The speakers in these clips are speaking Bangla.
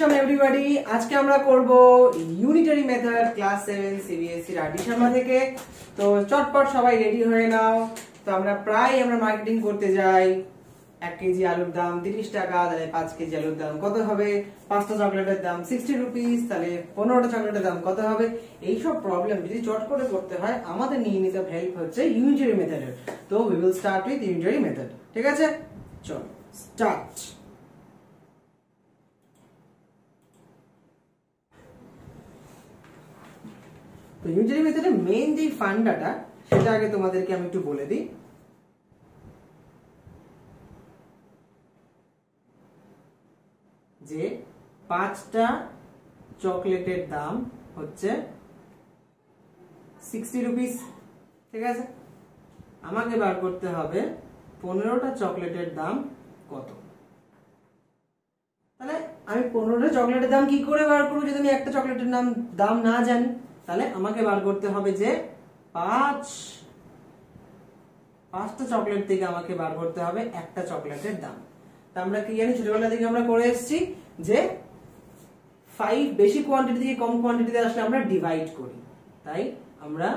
Welcome everybody. আজকে আমরা করব unitary method class 7 CBSE RD Sharma থেকে। তো চটপট সবাই রেডি হয়ে নাও। তো আমরা মার্কেটিং করতে যাই। 1 কেজি আলুর দাম 30 টাকা, তাহলে 5 কেজি আলুর দাম কত হবে? 5টা চকলেটের দাম 60 রুপিস, তাহলে 15টা চকলেটের দাম কত হবে? এইসব প্রবলেম যদি চট করে করতে হয় আমাদের নিয়মিত হেল্প হচ্ছে ইউনিটারি মেথডের। তো we will start with unitary method. ঠিক আছে, চলো স্টার্ট। তো ইউনিটারি মেথডের মেইন যে ফান্ডাটা সেটা আগে তোমাদেরকে আমি একটু বলে দিই। যে 5টা চকলেটের দাম হচ্ছে 60 রুপিস। ঠিক আছে, আমাকে বার করতে হবে 15টা চকলেটের দাম কত। তাহলে আমি 15টা চকলেটের দাম কি করে বার করবো যদি আমি একটা চকলেটের দাম না জানি? তাহলে আমাকে বার করতে হবে যে 5টা চকলেট থেকে আমাকে বার করতে হবে একটা চকলেটের দাম। তা আমরা কি জানি, ছোটবেলা থেকে আমরা করে এসেছি যে 5 বেশি কোয়ান্টিটি থেকে কম কোয়ান্টিটিতে আসলে আমরা ডিভাইড করি। তাই আমরা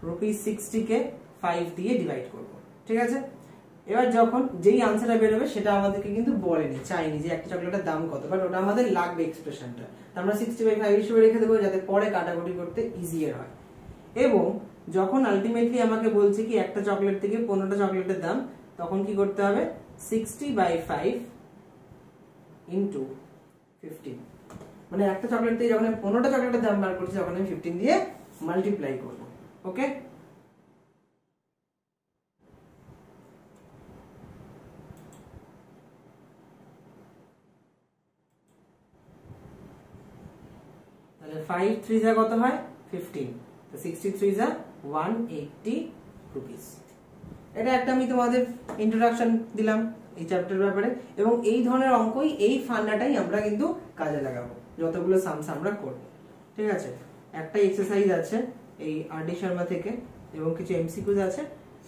₹60 কে 5 দিয়ে ডিভাইড করব। ঠিক আছে, এবার যখন যেই আনসারটা বেরোবে সেটা আমাদেরকে কিন্তু বলেনি, চাইনি যে একটা চকলেটের দাম কত, বাট ওটা আমাদের লাগবে এক্সপ্রেশনটা। আমরা 60/5 হিসেবে রেখে দেবো যাতে পরে কাটাকুটি করতে ইজিয়ার হয়। এবং যখন আলটিমেটলি আমাকে বলছে কি একটা চকলেট থেকে 15টা চকলেটের দাম, তখন কি করতে হবে? 60/5 ইন্টু 15। মানে একটা চকলেট থেকে যখন আমি 15টা চকলেটের দাম বার করছি তখন আমি 15 দিয়ে মাল্টিপ্লাই করবো। ওকে, তাহলে 5 3 যা কত হয়? 15। তো 63 যা 180 রুপিস। এটা একটা আমি তোমাদের ইন্ট্রোডাকশন দিলাম এই চ্যাপ্টারের ব্যাপারে। এবং এই ধরনের অঙ্কই, এই ফান্ডাটাই আমরা কিন্তু কাজে লাগাবো যতগুলো সামস আমরা করব। ঠিক আছে, একটা এক্সারসাইজ আছে এই আরডি শর্মা থেকে এবং কিছু এমসিকিউজ আছে,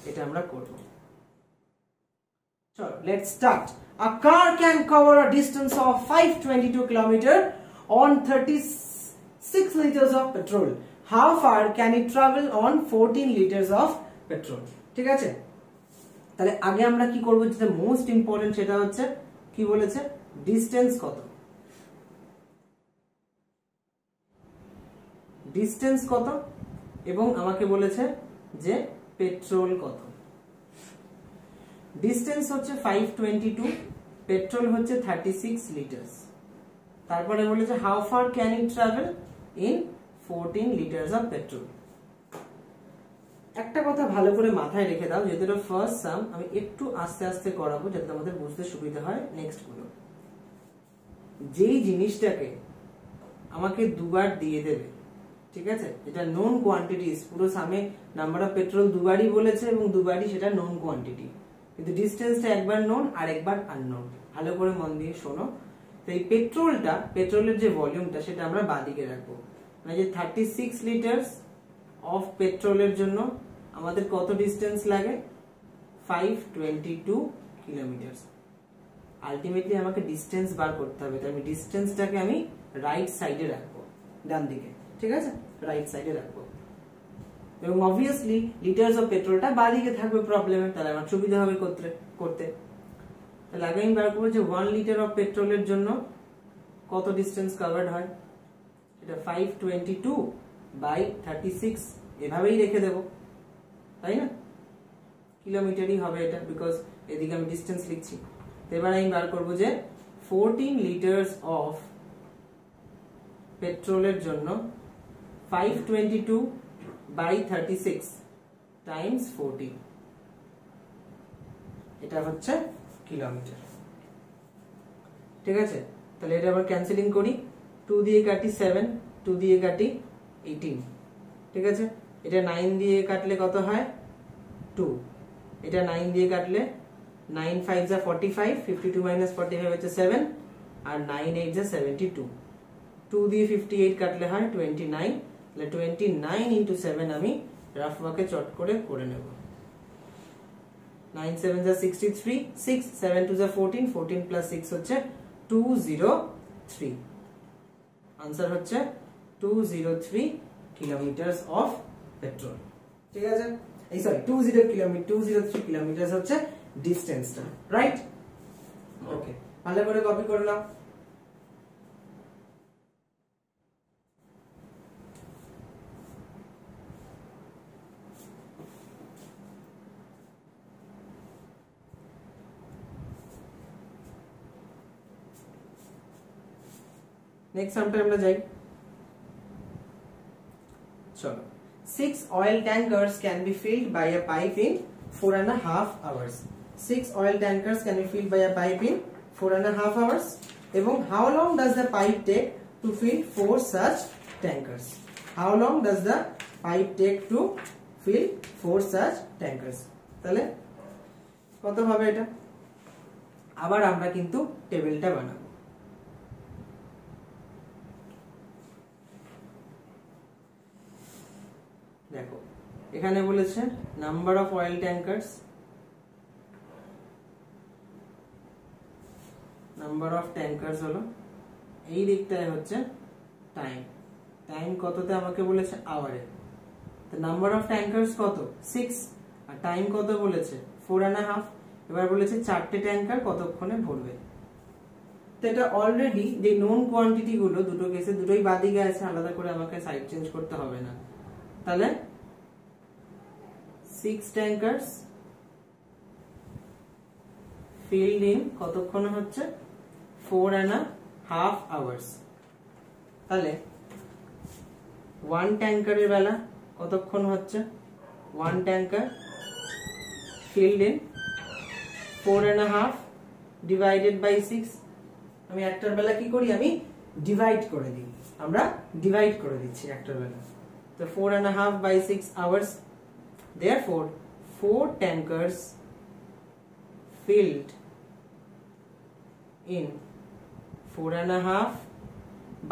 এটা আমরা করব। চলো let's start. A car can cover a distance of 522 km on 36 liters of petrol. How far can it travel on 14 liters of petrol? ঠিক আছে, তাহলে আগে আমরা কি করব, যেটা মোস্ট ইম্পর্টেন্ট সেটা হচ্ছে কি বলেছে, ডিসটেন্স কত। ডিসটেন্স কত এবং আমাকে বলেছে যে পেট্রোল কত। ডিসটেন্স হচ্ছে 522, পেট্রোল হচ্ছে 36 লিটার্স। তারপরে বলেছে how far can it travel in 14 litres of petrol. একটা কথা ভালো করে মাথায় রেখে দাও, যেহেতু এটা ফার্স্ট সাম, আমি একটু আস্তে আস্তে করাবো যাতে আমাদের বুঝতে সুবিধা হয়। নেক্সট গুলো, যেই জিনিসটাকে আমাকে দুবার দিয়ে দেবে, ঠিক আছে, যেটা নোন কোয়ান্টিটিস, পুরো সামে নাম্বার অফ পেট্রোল দুবারই বলেছে এবং দুবারই সেটা নোন কোয়ান্টিটি, কিন্তু ডিসটেন্সটা একবার নোন আর একবার আননোন। ভালো করে মন দিয়ে শোনো। তো এই পেট্রোলের যে ভলিউমটা সেটা আমরা বাদিকে রাখবো। মানে যে 36 লিটার্স অফ পেট্রোলের জন্য আমাদের কত ডিসটেন্স লাগে? 522 কিলোমিটার। আলটিমেটলি আমাকে ডিসটেন্স বার করতে হবে, তাই আমি ডিসটেন্সটাকে আমি রাইট সাইডে রাখবো, ডান দিকে। ঠিক আছে, রাইট সাইডে রাখবো। এবং অবভিয়াসলি লিটার্স অফ পেট্রোলটা বাদিকে থাকবে প্রবলেমে, তাহলে আমার সুবিধা হবে করতে। তাহলে আগে আমি বার করবো যে 1 লিটার অফ পেট্রোলের জন্য কত ডিসটেন্স কভার্ড হয়। এটা 522/36 এভাবেই রেখে দেব, তাই না? কিলোমিটারই হবে এটা, বিকজ এদিকে আমি ডিসটেন্স লিখছি। এবার আমি বার করবো যে 14 লিটার্স অফ পেট্রোলের জন্য 522/36 টাইমস 14, এটা হচ্ছে কিলোমিটার। ঠিক আছে, তাহলে এটা আবার ক্যান্সেলিং করি। 2 দিয়ে কাটি 7, 2 দিয়ে কাটি 18। ঠিক আছে, এটা 9 দিয়ে কাটলে কত হয়? 2। এটা 9 দিয়ে কাটলে 9 5 যা 45, 52 মাইনাস 45 হচ্ছে 7, আর 9 8 যা 72। 2 দিয়ে 58 কাটলে হয় 29। তাহলে 29 ইন্টু 7 আমি রাফ ওয়ার্কে চট করে নেব। 9 7 যা 63, 6 7 2 যা 14, 14 প্লাস 6 হচ্ছে 203। 3 आंसर হচ্ছে 203 কিলোমিটার অফ পেট্রোল ঠিক আছে এই সরি 203 কিলোমিটার হচ্ছে ডিসটেন্সটা রাইট ওকে ভালো করে কপি করে নাও नेक्स्ट सम पे আমরা যাই চলো 6 oil tankers can be filled by a pipe in 4.5 hours 6 oil tankers can be filled by a pipe in 4.5 hours এবং how long does the pipe take to fill 4 such tankers how long does the pipe take to fill 4 such tankers তাহলে কত হবে এটা আবার আমরা কিন্তু টেবিলটা বানাবো দেখো এখানে বলেছে number of oil tankers number of tankers হলো এই দিকটায় হচ্ছে টাইম টাইম কততে আমাকে বলেছে আওয়ারে তো নাম্বার অফ ট্যাঙ্কার্স কত 6 আর টাইম কত বলেছে 4.5 এবার বলেছে চারটে ট্যাঙ্কার কতক্ষণে ভরবে তো এটা অলরেডি যে নোন কোয়ান্টিটি গুলো দুটো কেসে দুটোই বাদিকে আছে আলাদা করে আমাকে সাইড চেঞ্জ করতে হবে না তাহলে 6 ট্যাঙ্কারস ফিল্ড ইন কতক্ষণ হচ্ছে 4.5 আওয়ার্স তাহলে 1 ট্যাঙ্কারের বেলা কতক্ষণ হচ্ছে 1 tanker filled in 4.5 divided by 6 আমি একটার বেলা কি করি আমি ডিভাইড করে দিই আমরা ডিভাইড করে দিচ্ছি একটার বেলা So 4.5 by 6 hours. Therefore, 4 tankers filled in 4.5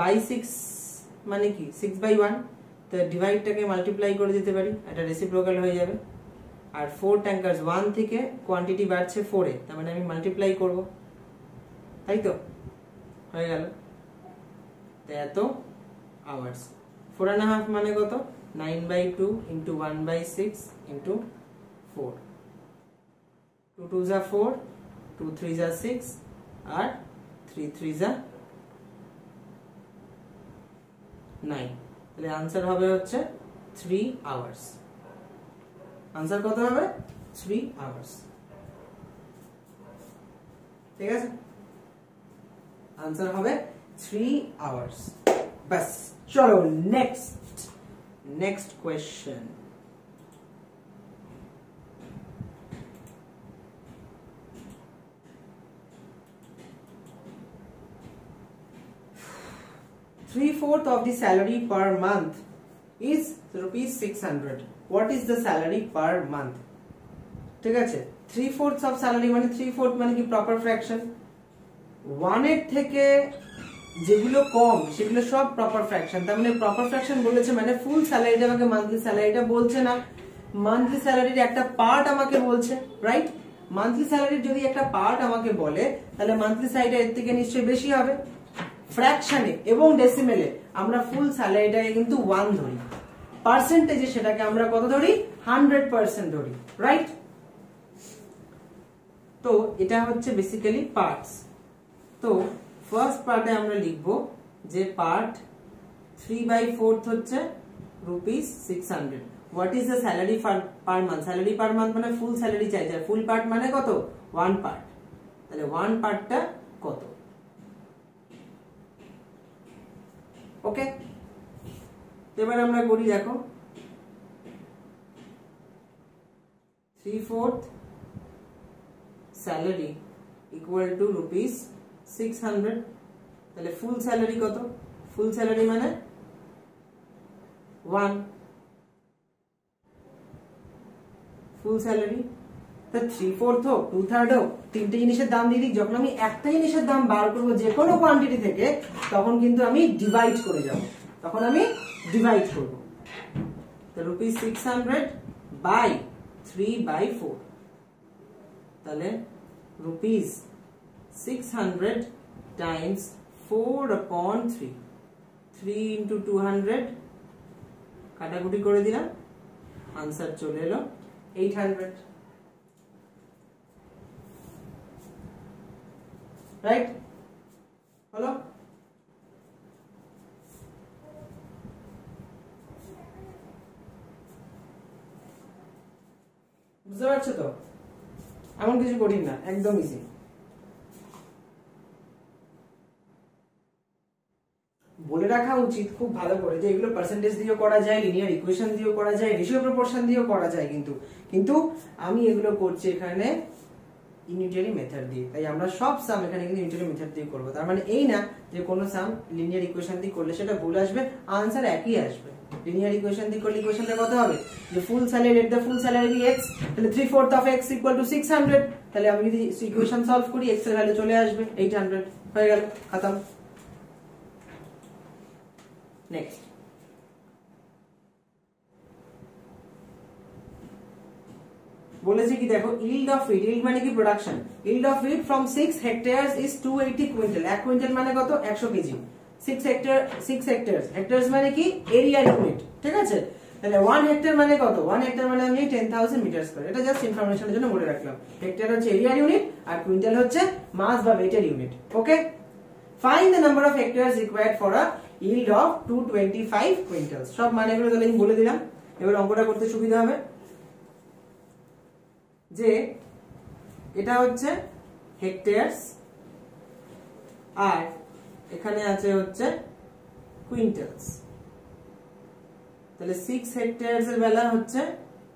by 6 মানে কি 6 by 1 তো ডিভাইডটাকে মাল্টিপ্লাই করে দিতে পারি এটা রেসিপ্রোকাল হয়ে যাবে আর 4 ট্যাঙ্কারস 1 থেকে কোয়ান্টিটি বাড়ছে 4 এ তার মানে আমি মাল্টিপ্লাই করব তাই তো হয়ে গেল তো এত আওয়ার্স 4.5 মানে কত 9 by 2 into 1 by 6 into 4 2 2s are 4 2 3s are 6 R 3 3s are 9 তাহলে आंसर হবে হচ্ছে 3 hours आंसर কত হবে 3 hours ঠিক আছে आंसर হবে 3 hours बस चलो next question Three-fourth of the salary per month is rupees 600. What is the salary per month? ঠিক আছে 3/4 of salary মানে 3/4 মানে কি প্রপার ফ্র্যাকশন 1 এর থেকে যেগুলো কম সেগুলো সব প্রপার ফ্র্যাকশন তার মানে প্রপার ফ্র্যাকশন বলেছে মানে ফুল স্যালারিটা আমাকে মান্থলি স্যালারিটা বলছে না মান্থলি স্যালারির একটা পার্ট আমাকে বলছে রাইট মান্থলি স্যালারির যদি একটা পার্ট আমাকে বলে তাহলে মান্থলি স্যালারিটা এর থেকে নিশ্চয়ই বেশি হবে ফ্র্যাকশনে এবং ডেসিমেলে আমরা ফুল স্যালারিটাকে কিন্তু 1 ধরি পার্সেন্টেজে সেটাকে আমরা কত ধরি 100% ধরি রাইট তো এটা হচ্ছে বেসিক্যালি পার্টস তো ফার্স্ট পার্টে আমরা লিখব যে পার্ট 3/4 হচ্ছে rupees 600 what is the salary per month salary per month মানে ফুল স্যালারি চাই যায় ফুল পার্ট মানে কত 1 পার্ট তাহলে 1 পার্টটা কত ওকে এবার আমরা করি দেখো 3/4 স্যালারি ইকুয়াল টু রুপিস 600 তাহলে ফুল স্যালারি কত ফুল স্যালারি মানে 1 ফুল স্যালারি তো 3/4 হোক 2/3 হোক তিনটে জিনিসের দাম দিয়ে দিই যখন আমি একটা জিনিসের দাম বার করব যে কোনো কোয়ান্টিটি থেকে তখন কিন্তু আমি ডিভাইড করে যাব তখন আমি ডিভাইড করব তো রুপিস 600 বাই 3/4 তাহলে রুপিস 600 টাইমস 4/3 3 into 200 কাটাকুটি করে দিলাম, আনসার চলে এলো 800, রাইট? হলো? বুঝতে পারছো তো? এমন কিছু কঠিন না, একদম ইজি। বলে রাখা উচিত খুব ভালো করে যে এগুলো পার্সেন্টেজ দিয়েও করা যায়, লিনিয়ার ইকুয়েশন দিয়েও করা যায়, রেশিও প্রপোর্শন দিয়েও করা যায়, কিন্তু আমি এগুলো করছি এখানে ইউনিটারি মেথড দিয়ে। তাই আমরা সব সাম এখানে কিন্তু ইউনিটারি মেথড দিয়ে করব। তার মানে এই না যে কোনো সাম লিনিয়ার ইকুয়েশন দিয়ে করলে সেটা ভুল আসবে, আনসার একই আসবে। লিনিয়ার ইকুয়েশন দিয়ে করলে ইকুয়েশনটা কত হবে? যে full salary let the full salary be x, তাহলে 3/4 of x = 600। তাহলে আমি যদি ইকুয়েশন সলভ করি x এর ভ্যালু চলে আসবে 800, হয়ে গেল, খতম। নেক্সট, বলেছে কি দেখো, yield of wheat, yield মানে কি production, yield of wheat from 6 hectares is 280 quintal. 1 quintal মানে কত? 100 কেজি। 6 হেক্টর, হেক্টরস মানে কি? এরিয়া ইউনিট, ঠিক আছে? তাহলে 1 হেক্টর মানে কত? 1 হেক্টর মানে আমি 10,000 মিটার স্কয়ার। এটা জাস্ট ইনফরমেশনের জন্য বলে রাখলাম। হেক্টর হচ্ছে এরিয়া ইউনিট আর কুইন্টাল হচ্ছে মাস বা ওয়েটের unit. Okay, find the number of hectares required for a yield of 225 কুইন্টালস। সব মানেগুলো তাহলে আমি বলে দিলাম, এবার অঙ্কটা করতে সুবিধা হবে। যে এটা হচ্ছে হেক্টরস আর এখানে আছে হচ্ছে কুইন্টালস। তাহলে 6 হেক্টরস এর বেলা হচ্ছে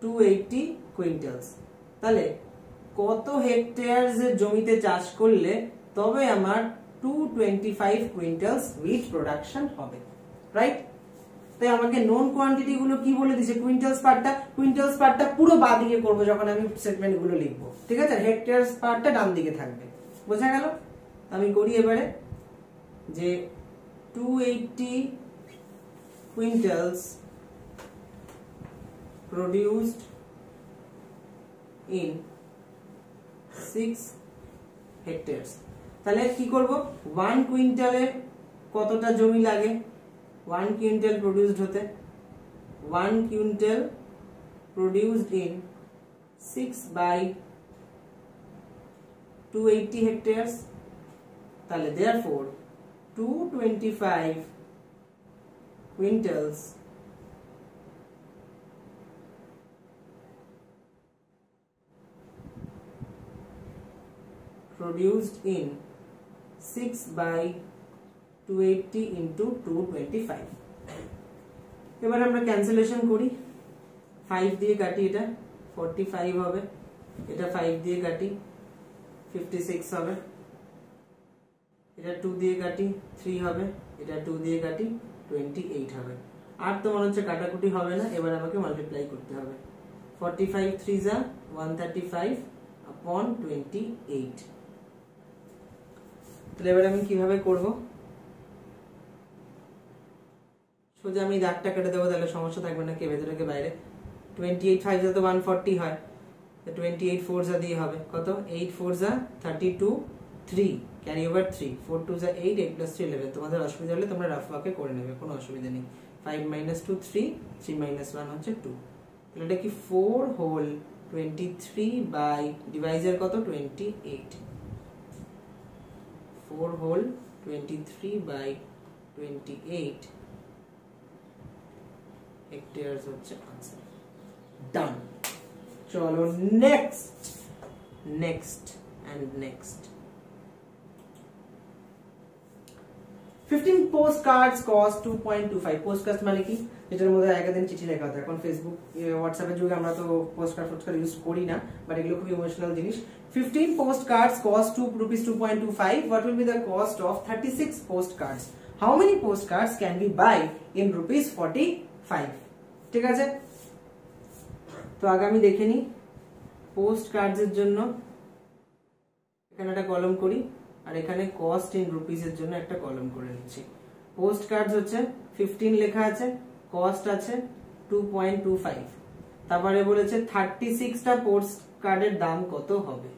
280 কুইন্টালস। তাহলে কত হেক্টরস এর জমিতে চাষ করলে তবে আমার 225 কুইন্টালস হুইট প্রোডাকশন হবে, রাইট? তাই আমাকে নোন কোয়ান্টিটি গুলো কি বলে দিয়েছে? কুইন্টালস পার্টটা পুরো বাঁ দিকে করব যখন আমি স্টেটমেন্ট গুলো লিখবো, ঠিক আছে? হেক্টরস পার্টটা ডান দিকে থাকবে, বোঝা গেল? আমি করি এবারে যে 280 কুইন্টালস produced in 6 hectares। তাহলে কি করব? 1 কুইন্টালে কতটা জমি লাগে? 1 কুইন্টাল প্রডিউসড হতে 1 কুইন্টাল produced in 6/280 hectares। তাহলে therefore 225 quintals produced in 6/280 into 225। এবার আমরা ক্যান্সেলেশন করি, 5 দিয়ে কাটি, এটা 45 হবে, এটা 5 দিয়ে কাটি 56 হবে, এটা 2 দিয়ে কাটি 3 হবে, এটা 2 দিয়ে কাটি 28 হবে। আর তো মনে হচ্ছে কাটাকুটি হবে না, এবার আমাকে মাল্টিপ্লাই করতে হবে। 45 3 যা 135 upon 28। তাহলে এবার আমি কিভাবে করব? সোজা আমি দাগটা কেটে দেবো, তাহলে সমস্যা থাকবে না, কে ভেতরে কে বাইরে। 28 5 যা তো 140 হয়, তো 28 4 যা দিয়ে হবে কত? 8 4 যা 32 3 ক্যারি ওভার 3 4 2 যা 8 8 + 3 11। তোমাদের অসুবিধা হলে তোমরা রাফ ওয়ার্কে করে নেবে, কোনো অসুবিধা নেই। 5 - 2 3 3 - 1 হচ্ছে 2। তাহলে এটা কি 4 হোল 23 বাই ডিভাইজার কত? 28। 4 হোল 23 বাই 28 হেক্টয়ার্স হচ্ছে आंसर। ডান। চলো next and next. 15 postcards cost 2.25। Postcard মানে কি? যেটার মধ্যে একদিন চিঠি লেখা হতো। এখন ফেসবুক হোয়াটসঅ্যাপের যুগে আমরা তো পোস্টকার্ড ইউজ করি না, বাট এগুলো খুব ইমোশনাল জিনিস। 15 postcards cost rupees 2.25. What will be the cost of 36 postcards? How many postcards can we buy in rupees 45? ঠিক আছে, তো আগে আমি দেখে নিই পোস্ট কার্ডস এর জন্য এখানে একটা কলম করি, আর এখানে কস্ট ইন রুপিস এর জন্য একটা কলম করে নিচ্ছি। পোস্ট কার্ডস হচ্ছে 15 লেখা আছে, কস্ট আছে 2.25। তারপরে বলেছে 36টা পোস্ট কার্ডের দাম কত হবে।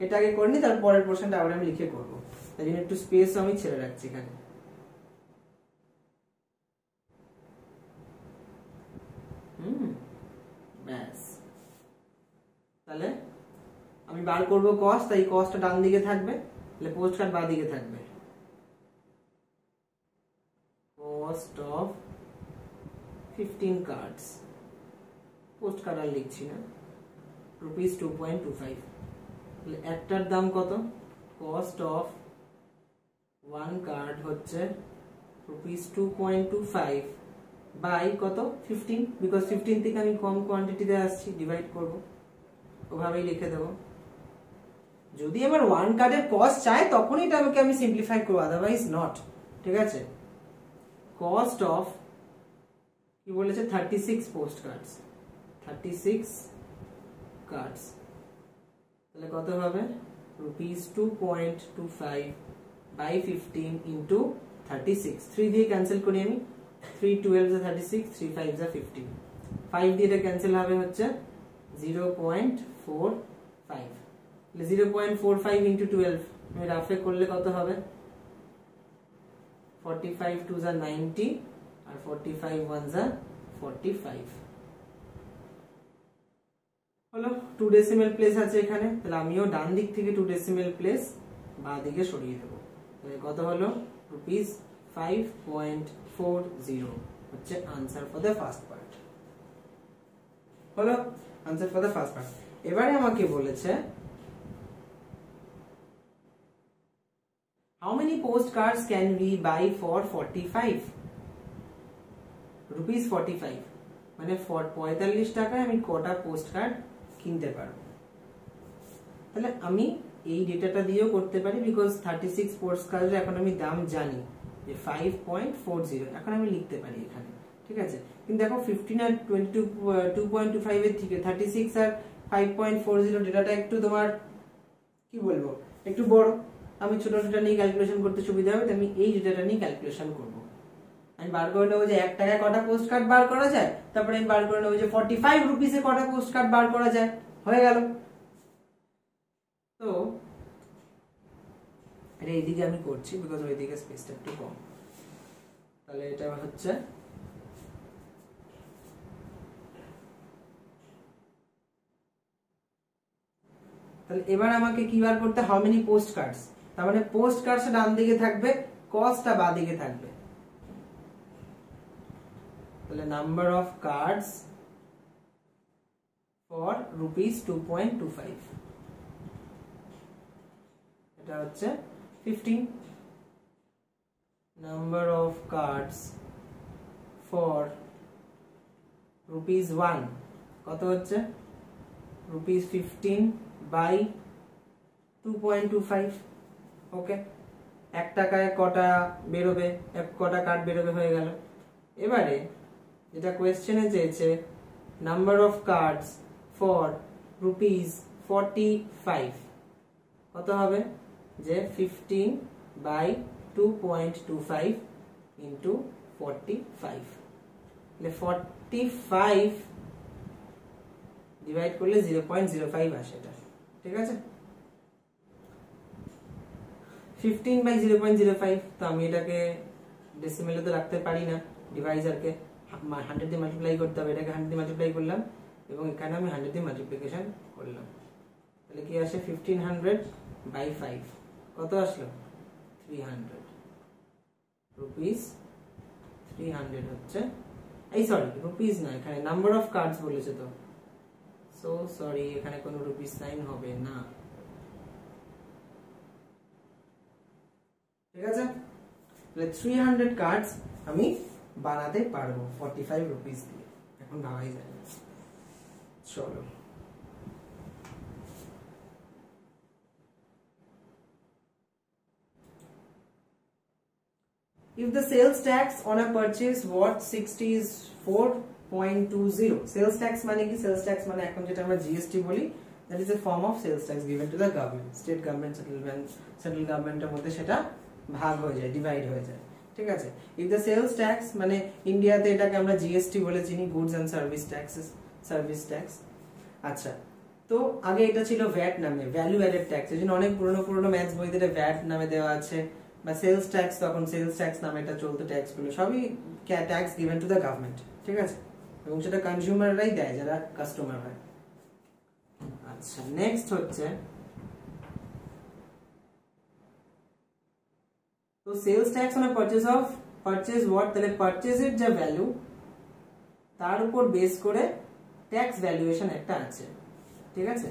এটা আগে করে নি, তারপর পরের পোর্শনটা আবার আমি লিখে করব। তাই জন্য একটু স্পেস আমি ছেড়ে রাখছি এখানে। ব্যাস, তাহলে আমি বার করব কস্ট, তাই কস্টটা ডান দিকে থাকবে, তাহলে পোস্ট কার্ড বাঁ দিকে থাকবে। Cost of 15 cards, post card আর লিখছি না, ₹2.25। তাহলে একটার দাম কত? কস্ট অফ 1 কার্ড হচ্ছে ₹2.25 বাই কত? 15, বিকজ 15 থেকে আমি কম কোয়ান্টিটিতে আসছি, ডিভাইড করব, ওভাবেই লিখে দেব। যদি আমার 1 কার্ডের কস্ট চাই তখনই এটা আমি সিম্পলিফাই করব, আদারওয়াইজ নট। ঠিক আছে, কস্ট অফ কি বলেছে? 36 পোস্ট কার্ডস, 36 কার্ডস, তাহলে কত হবে? ₹2.25 বাই 15 ইন্টু 36। 3 দিয়ে ক্যান্সেল করি আমি, 3 12 36, 3 5 15, 5 দিয়ে এটা ক্যান্সেল হবে হচ্ছে 0.45। 0.45 ইন্টু 12 আমি রাফে করলে কত হবে? 45 2 90 আর 45 1 45 হলো। 2 ডেসিমেল প্লেস আছে এখানে, তাহলে আমিও ডান দিক থেকে 2 ডেসিমেল প্লেস বাঁ দিকে সরিয়ে দেবো। তাহলে কত হলো? ₹5.40 হচ্ছে answer for the first part. হলো answer for the first part. এবারে আমাকে বলেছে how many postcards can we buy for 45 rupees? 45 মানে 45 টাকায় আমি কটা পোস্ট কার্ড কিনতে পারবো? তাহলে আমি এই ডেটাটা দিয়েও করতে পারি, বিকজ 36 পোস্ট কার্ডের এখন আমি দাম জানি যে 5.40, এখন আমি লিখতে পারি এখানে। ঠিক আছে, কিন্তু দেখো 15 আর 2.25 এর থেকে 36 আর 5.40 ডেটাটা একটু তোমার কি বলবো একটু বড়, আমি ছোট ডেটা নিয়ে ক্যালকুলেশন করতে সুবিধা হবে, আমি এই ডেটাটা নিয়ে ক্যালকুলেশন করব। আমি বার করে নেবো যে 1 টাকায় কটা পোস্ট কার্ড বার করা যায়, তারপরে আমি বার করে নেবো যে 45 রুপিসে কটা পোস্ট কার্ড বার করা যায়, হয়ে গেল। তো এটা এইদিকে আমি করছি বিকজ ওইদিকে স্পেসটা একটু কম। তাহলে এটা হচ্ছে তাহলে এবার আমাকে কি বার করতে? হাউ মেনি পোস্ট কার্ডস, তার মানে পোস্ট কার্ডস ডান দিকে থাকবে, কস্টটা বাঁ দিকে থাকবে। তাহলে নাম্বার অফ কার্ডস ফর ₹2.25, এটা হচ্ছে 15। নাম্বার অফ কার্ডস ফর ₹1 কত হচ্ছে? ₹15 বাই 2.25। ওকে, 1 টাকায় কটা বেরোবে, কটা কার্ড বেরোবে, হয়ে গেল। এবারে যেটা কোয়েশ্চেনে চেয়েছে নাম্বার অফ কার্ডস ফর ₹45 কত হবে? যে 15 বাই 2.25 ইন্টু 45, তাহলে 45 ডিভাইড করলে 0.05 আসে এটা। ঠিক আছে, 15 বাই 0.05, তো আমি এটাকে ডেসিমেলে তো রাখতে পারি না, ডিভাইজারকে 100 দিয়ে মাল্টিপ্লাই করতে হবে, এটাকে 100 দিয়ে মাল্টিপ্লাই করলাম এবং এখানে আমি 100 দিয়ে মাল্টিপ্লিকেশন করলাম, তাহলে কি আসে? 1500 বাই 5 কত আসলো? 300 রুপিস। 300 হচ্ছে, এই সরি রুপিস না, এখানে নাম্বার অফ কার্ডস বলেছে, তো সো সরি, এখানে কোনো রুপিস সাইন হবে না। ঠিক আছে, তাহলে 300 কার্ডস আমি বানাতে পারবো 45 রুপিস দিয়ে, এখন ভাবাই যায় না। চলো if the sales tax on a purchase worth 60 is 4.20, sales tax মানে কি? sales tax মানে এখন যেটা আমরা GST বলি, that is a form of sales tax given to the government, state government, central government এর মধ্যে সেটা ভাগ হয়ে যায়, ডিভাইড হয়ে যায়। ঠিক আছে, if the sales tax মানে ইন্ডিয়াতে এটাকে আমরা GST বলে চিনি, goods and service taxes, service tax. আচ্ছা, তো আগে এটা ছিল ভ্যাট নামে, ভ্যালু অ্যাডেড ট্যাক্স, এই জন্য অনেক পুরনো পুরনো ম্যাথস বইতে ভ্যাট নামে দেওয়া আছে, বা সেলস ট্যাক্স, তখন সেলস ট্যাক্স নামে এটা চলতো, ট্যাক্স গুলো সবই tax given to the government, ঠিক আছে, এবং সেটা কনজিউমাররাই দেয় যারা কাস্টমার হয়। আচ্ছা, নেক্সট হচ্ছে, তো সেলস ট্যাক্স মানে পারচেজ ওয়াট, তাহলে পারচেজের যা ভ্যালু তার উপর বেস করে ট্যাক্স ভ্যালুয়েশন একটা আছে, ঠিক আছে,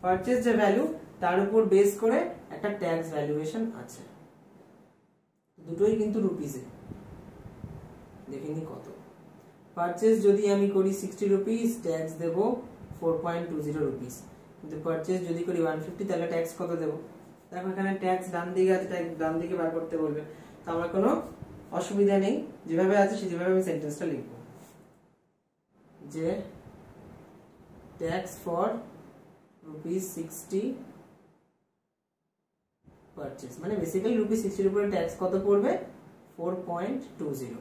পারচেজ যে ভ্যালু তার উপর বেস করে একটা ট্যাক্স ভ্যালুয়েশন আছে, দুটোই কিন্তু রুপিসে। দেখিনি কত, পারচেজ যদি আমি করি 60 রুপিস, ট্যাক্স দেব 4.20 রুপিস, কিন্তু পারচেজ যদি করি 150, তাহলে ট্যাক্স কত দেব? দেখো এখানে ট্যাক্স ডান দিকে আছে, ডান দিকে বার করতে বলবে, তো আমার কোনো অসুবিধা নেই, যেভাবে আছে সেভাবে আমি সেন্টেন্সটা লিখবো, যে ট্যাক্স ফর ₹60 পারচেজ, মানে বেসিক্যালি ₹60 উপরে ট্যাক্স কত পড়বে? 4.20।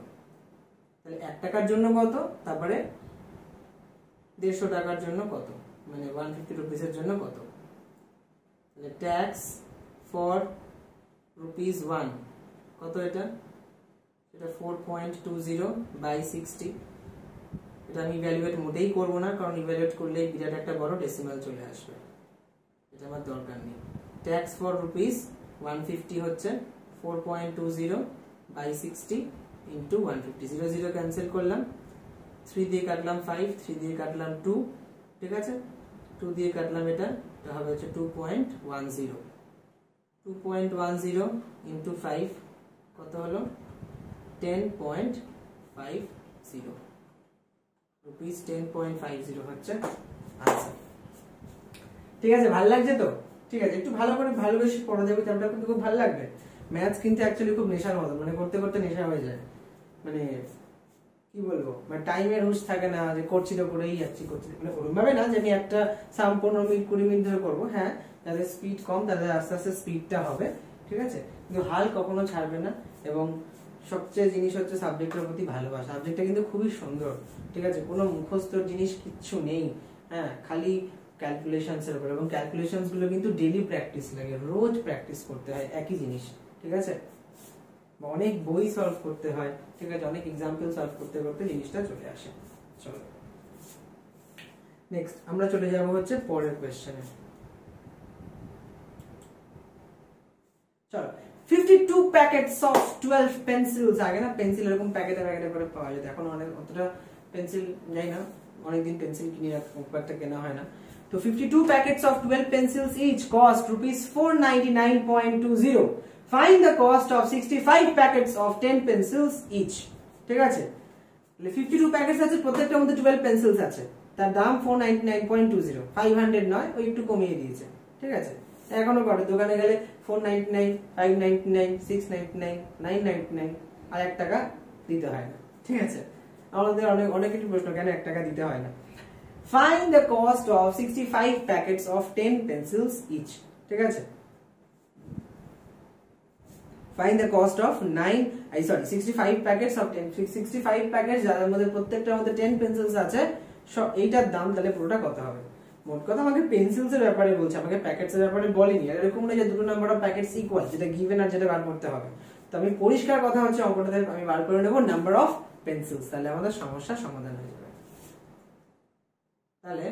তাহলে 1 টাকার জন্য কত, তারপরে 150 টাকার জন্য কত, মানে 150 রুপিসের জন্য কত, তাহলে ট্যাক্স ফর ₹1 কত, এটা 4.20 বাই 60। এটা আমি ইভ্যালুয়েট মোটেই করব না, কারণ ইভ্যালুয়েট করলে বিরাট একটা বড় ডেসিমাল চলে আসবে, এটা আমার দরকার নেই। ট্যাক্স ফর ₹150 হচ্ছে 4.20 বাই 60 ইন্টু 150, 0 0 ক্যান্সেল করলাম, 3 দিয়ে কাটলাম 5, 3 দিয়ে কাটলাম 2, ঠিক আছে, 2 দিয়ে কাটলাম এটা হবে হচ্ছে 2.10, 2.10 ইন্টু 5 কত হলো? 10.50 রুপিস, 10.50 হচ্ছে আনসার। ঠিক আছে, ভালো লাগছে তো? ঠিক আছে, একটু ভালো করে ভালোবেসে পড়া যাবে, চ্যাপ্টার কিন্তু খুব ভালো লাগবে। ম্যাথস কিন্তু অ্যাকচুয়ালি খুব নেশার মতো, মানে করতে করতে নেশা হয়ে যায়, মানে কি বলবো, মানে টাইমের হুঁশ থাকে না, যে করছি তো করেই যাচ্ছি, মানে ওরকম ভাবে না যে আমি একটা সাম 15 মিনিট 20 মিনিট ধরে করবো, হ্যাঁ, তাদের স্পিড কম, তাদের আস্তে আস্তে স্পিডটা হবে, ঠিক আছে, কিন্তু হাল কখনো ছাড়বে না। এবং সবচেয়ে জিনিস হচ্ছে সাবজেক্টের প্রতি ভালোবাসা, সাবজেক্টটা কিন্তু খুবই সুন্দর, ঠিক আছে, কোনো মুখস্থ জিনিস কিচ্ছু নেই, হ্যাঁ, খালি ক্যালকুলেশনস এর উপর, এবং ক্যালকুলেশনস গুলো কিন্তু ডেইলি প্র্যাকটিস লাগে, রোজ প্র্যাকটিস করতে হয় একই জিনিস, ঠিক আছে, অনেক বই সলভ করতে হয়, ঠিক আছে, অনেক এক্সাম্পল সলভ করতে করতে জিনিসটা চলে আসে। চলো নেক্সট আমরা চলে যাব হচ্ছে পরের কোশ্চেনে। চলো, 52 প্যাকেটস অফ 12 পেন্সিলস, আগে না পেন্সিল এরকম প্যাকেটে প্যাকেটে করে পাওয়া যেত, এখন অনেক অতটা পেন্সিল যাই না, অনেকদিন পেন্সিল কিনে খুব একটা কেনা হয় না। তো 52 packets of 12 pencils each cost ₹499.20. Find the cost of 65 packets of 10 pencils each. ঠিক আছে, 52 প্যাকেটস আছে, প্রত্যেকটার মধ্যে 12 পেন্সিলস আছে, তার দাম 499.20, 500 নয়, ওই একটু কমিয়ে দিয়েছে, ঠিক আছে। এখনো করে দোকানে গেলে 499, 599, 699, 999, আর 1 টাকা দিতে হয় না, ঠিক আছে। আমাদের অনেক কিছু প্রশ্ন, কেন 1 টাকা দিতে হয় না। Find the cost of 65 packets of 10 pencils each, ঠিক আছে। Find the cost of 65 packets of 65 packets, যার মধ্যে প্রত্যেকটার মধ্যে 10 পেন্সিলস আছে, এইটার দাম তাহলে পুরোটা কত হবে। মোট কথা আমাকে পেন্সিলস এর ব্যাপারে বলছে, আমাকে প্যাকেটস এর ব্যাপারে বলেনি, আর এরকম না যে দুটো নাম্বার অফ প্যাকেটস ইকুয়াল, যেটা গিভেন আর যেটা বার করতে হবে। তো আমি পরিষ্কার কথা হচ্ছে অঙ্কটাতে আমি বার করে নেব নাম্বার অফ পেন্সিলস, তাহলে আমাদের সমস্যার সমাধান হয়ে যাবে। তাহলে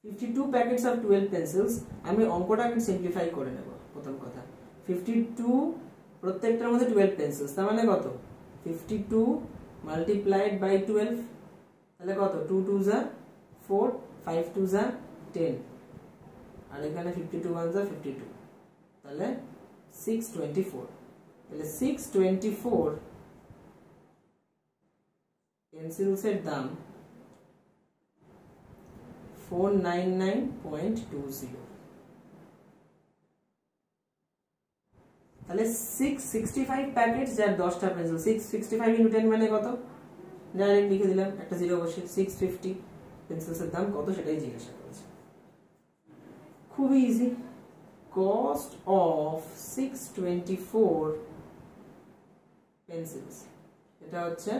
52 প্যাকেটস অফ 12 পেন্সিলস, আমি অঙ্কটাকে সিম্পলিফাই করে নেব। প্রথম কথা, 52 প্রত্যেকটার মধ্যে 12 পেন্সিলস, তার মানে কত, 52 মাল্টিপ্লাইড বাই 12, তাহলে কত, 2 2 যা 4, 5 2 যা 10, আর এখানে 52 1 যা 52, তাহলে 624, তাহলে 624 পেন্সিলস এর দাম 499.20, তাহলে 665 প্যাকেটস যার 10টা পেন্সিল, 665 ইনটু 10 মানে কত, ডাইরেক্ট লিখে দিলাম, একটা জিরো বসে, 650 পেন্সিলস এর দাম কত সেটাই জিজ্ঞাসা করেছে, খুবই ইজি। কস্ট অফ 624 পেন্সিলস, এটা হচ্ছে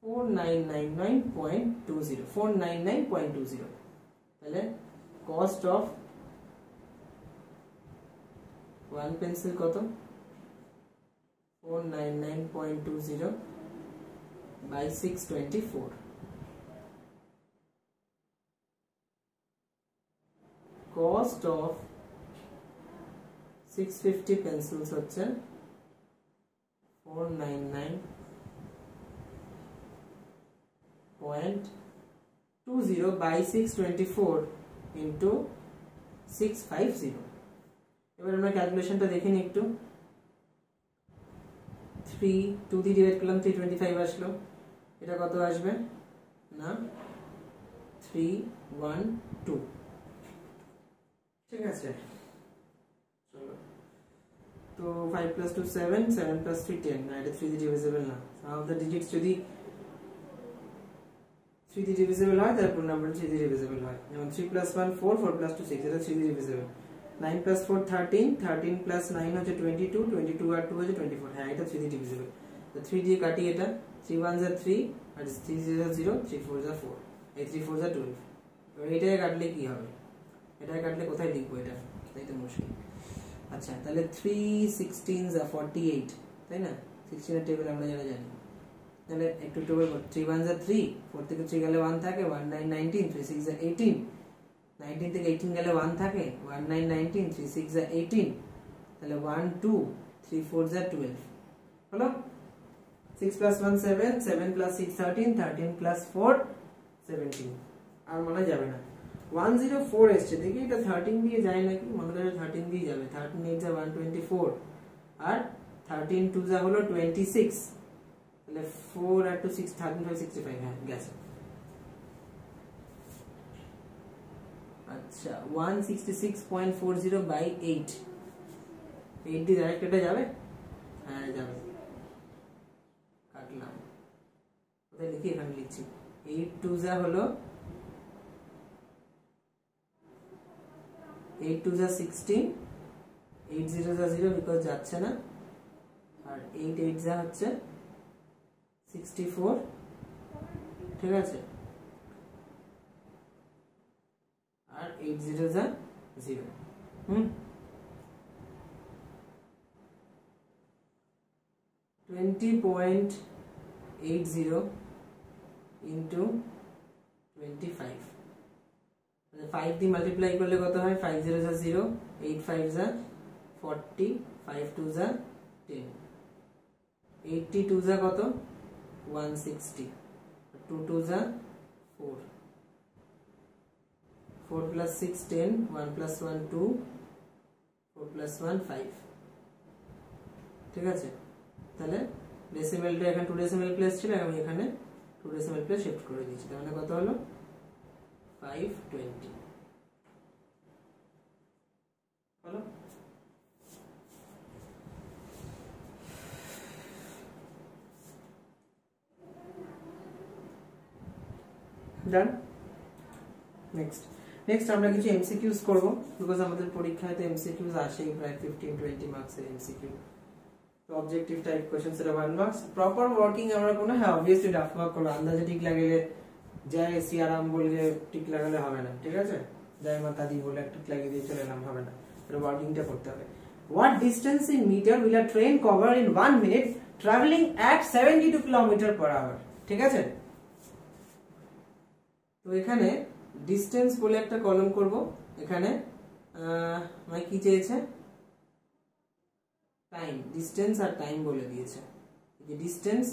499.20, 499.20, তাহলে কস্ট অফ ওয়ান পেন্সিল কত 499.20 by 624 cost of 650 pencils হচ্ছে 499.20 by 624 into 650 এবার আমরা ক্যালকুলেশনটা দেখে নিই একটু 3 2 দিয়ে ডিভাইড করলাম 325 আসলো এটা কত আসবে না 312 ঠিক আছে চলো তো 5 plus 2 7 7 plus 3 10 না এটা 3 দিয়ে ডিভিজিবল না সম অফ দ্য ডিজিটস যদি 3 দিয়ে ডিভিজিবল হয় তারপর নাম্বার 3 দিয়ে ডিভিজিবল হয় যেমন 3 plus 1 4 4 plus 2 6 এটা 3 দিয়ে ডিভিজিবল 9 plus 4 13 13 plus 9 হচ্ছে 22 22 আর 2 হচ্ছে 24 হ্যাঁ এটা 3 দিয়ে ডিভিজিবল তো 3 দিয়ে কাটি এটা 3 1 are 3 আর 3 0 0 3 4 are 4 এই 3 4 are 12 এবার এটাকে কাটলে কি হবে এটাকে কাটলে কোথায় লিখবো এটা তাই তো মুশকিল আচ্ছা তাহলে 3 16 are 48 তাই না 16 এর টেবিল আমরা জানা জানি তাহলে একটু একটু করে 3 1 are 3 4 থেকে 3 গেলে 1 থাকে 1 9 19 3 6 are 18 19 থেকে 18 গেলে 1 থাকে 1 9 19 3 6 are 18 তাহলে 1 2 3 4 are 12 হলো 6 plus 1 7 7 plus 6 13 13 plus 4 17 আর মনে যাবে না 104 এসছে দেখি এটা 13 দিয়ে যায় নাকি মনে করে 13 দিয়ে যাবে 13 8 যা 124 আর 13 2 যা হলো 26 তাহলে 4 আর 2 6 13 5 65 হ্যাঁ গেছে আচ্ছা 166.40 by 8 8 দিয়ে ডাইরেক্ট এটা যাবে হ্যাঁ যাবে কাটলাম কোথায় লিখি এখানে লিখছি 8 2 যা হলো 8 2 যা 16 8 0 যা 0 বিকজ যাচ্ছে না আর 8 8 যা হচ্ছে 64 ঠিক আছে আর 8 0 যা 0 20.80 into 25 5 দিয়ে মাল্টিপ্লাই করলে কত হয় 5 0 যা 0 8 5 যা 40 5 2 যা 10 82 যা কত 160 2 2 যা 4 4 plus 6 10 1 plus 1 2 4 plus 1 5 ঠিক আছে তাহলে ডেসিমেলটা এখানে 2 ডেসিমেল প্লেস ছিল আমি এখানে 2 ডেসিমেল প্লেস শিফট করে দিয়েছি তাহলে কত হলো 520 হলো ডান নেক্সট আমরা কিছু এমসিকিউস করব বিকজ আমাদের পরীক্ষায় তো এমসিকিউস আসে প্রায় 15-20 মার্কস এর এমসিকিউ তো অবজেক্টিভ টাইপ কোশ্চেন এর 1 মার্কস প্রপার ওয়ার্কিং আমরা কোনো হ্যাঁ অবভিয়াসলি রাফ ওয়ার্ক করব আন্দাজে ঠিক লাগলে জয় সিয়ারাম বলে ঠিক লাগালে হবে না ঠিক আছে জয় মাতা দি বলে একটা লাগিয়ে দিয়ে চলে এলাম হবে না এর ওয়ার্কিংটা করতে হবে what distance in meter will a train cover in 1 minute traveling at 72 km/h ঠিক আছে তো এখানে ডিসটেন্স বলে একটা কলাম করব এখানে মানে কি চেয়েছে টাইম ডিসটেন্স আর টাইম বলে দিয়েছে যে ডিসটেন্স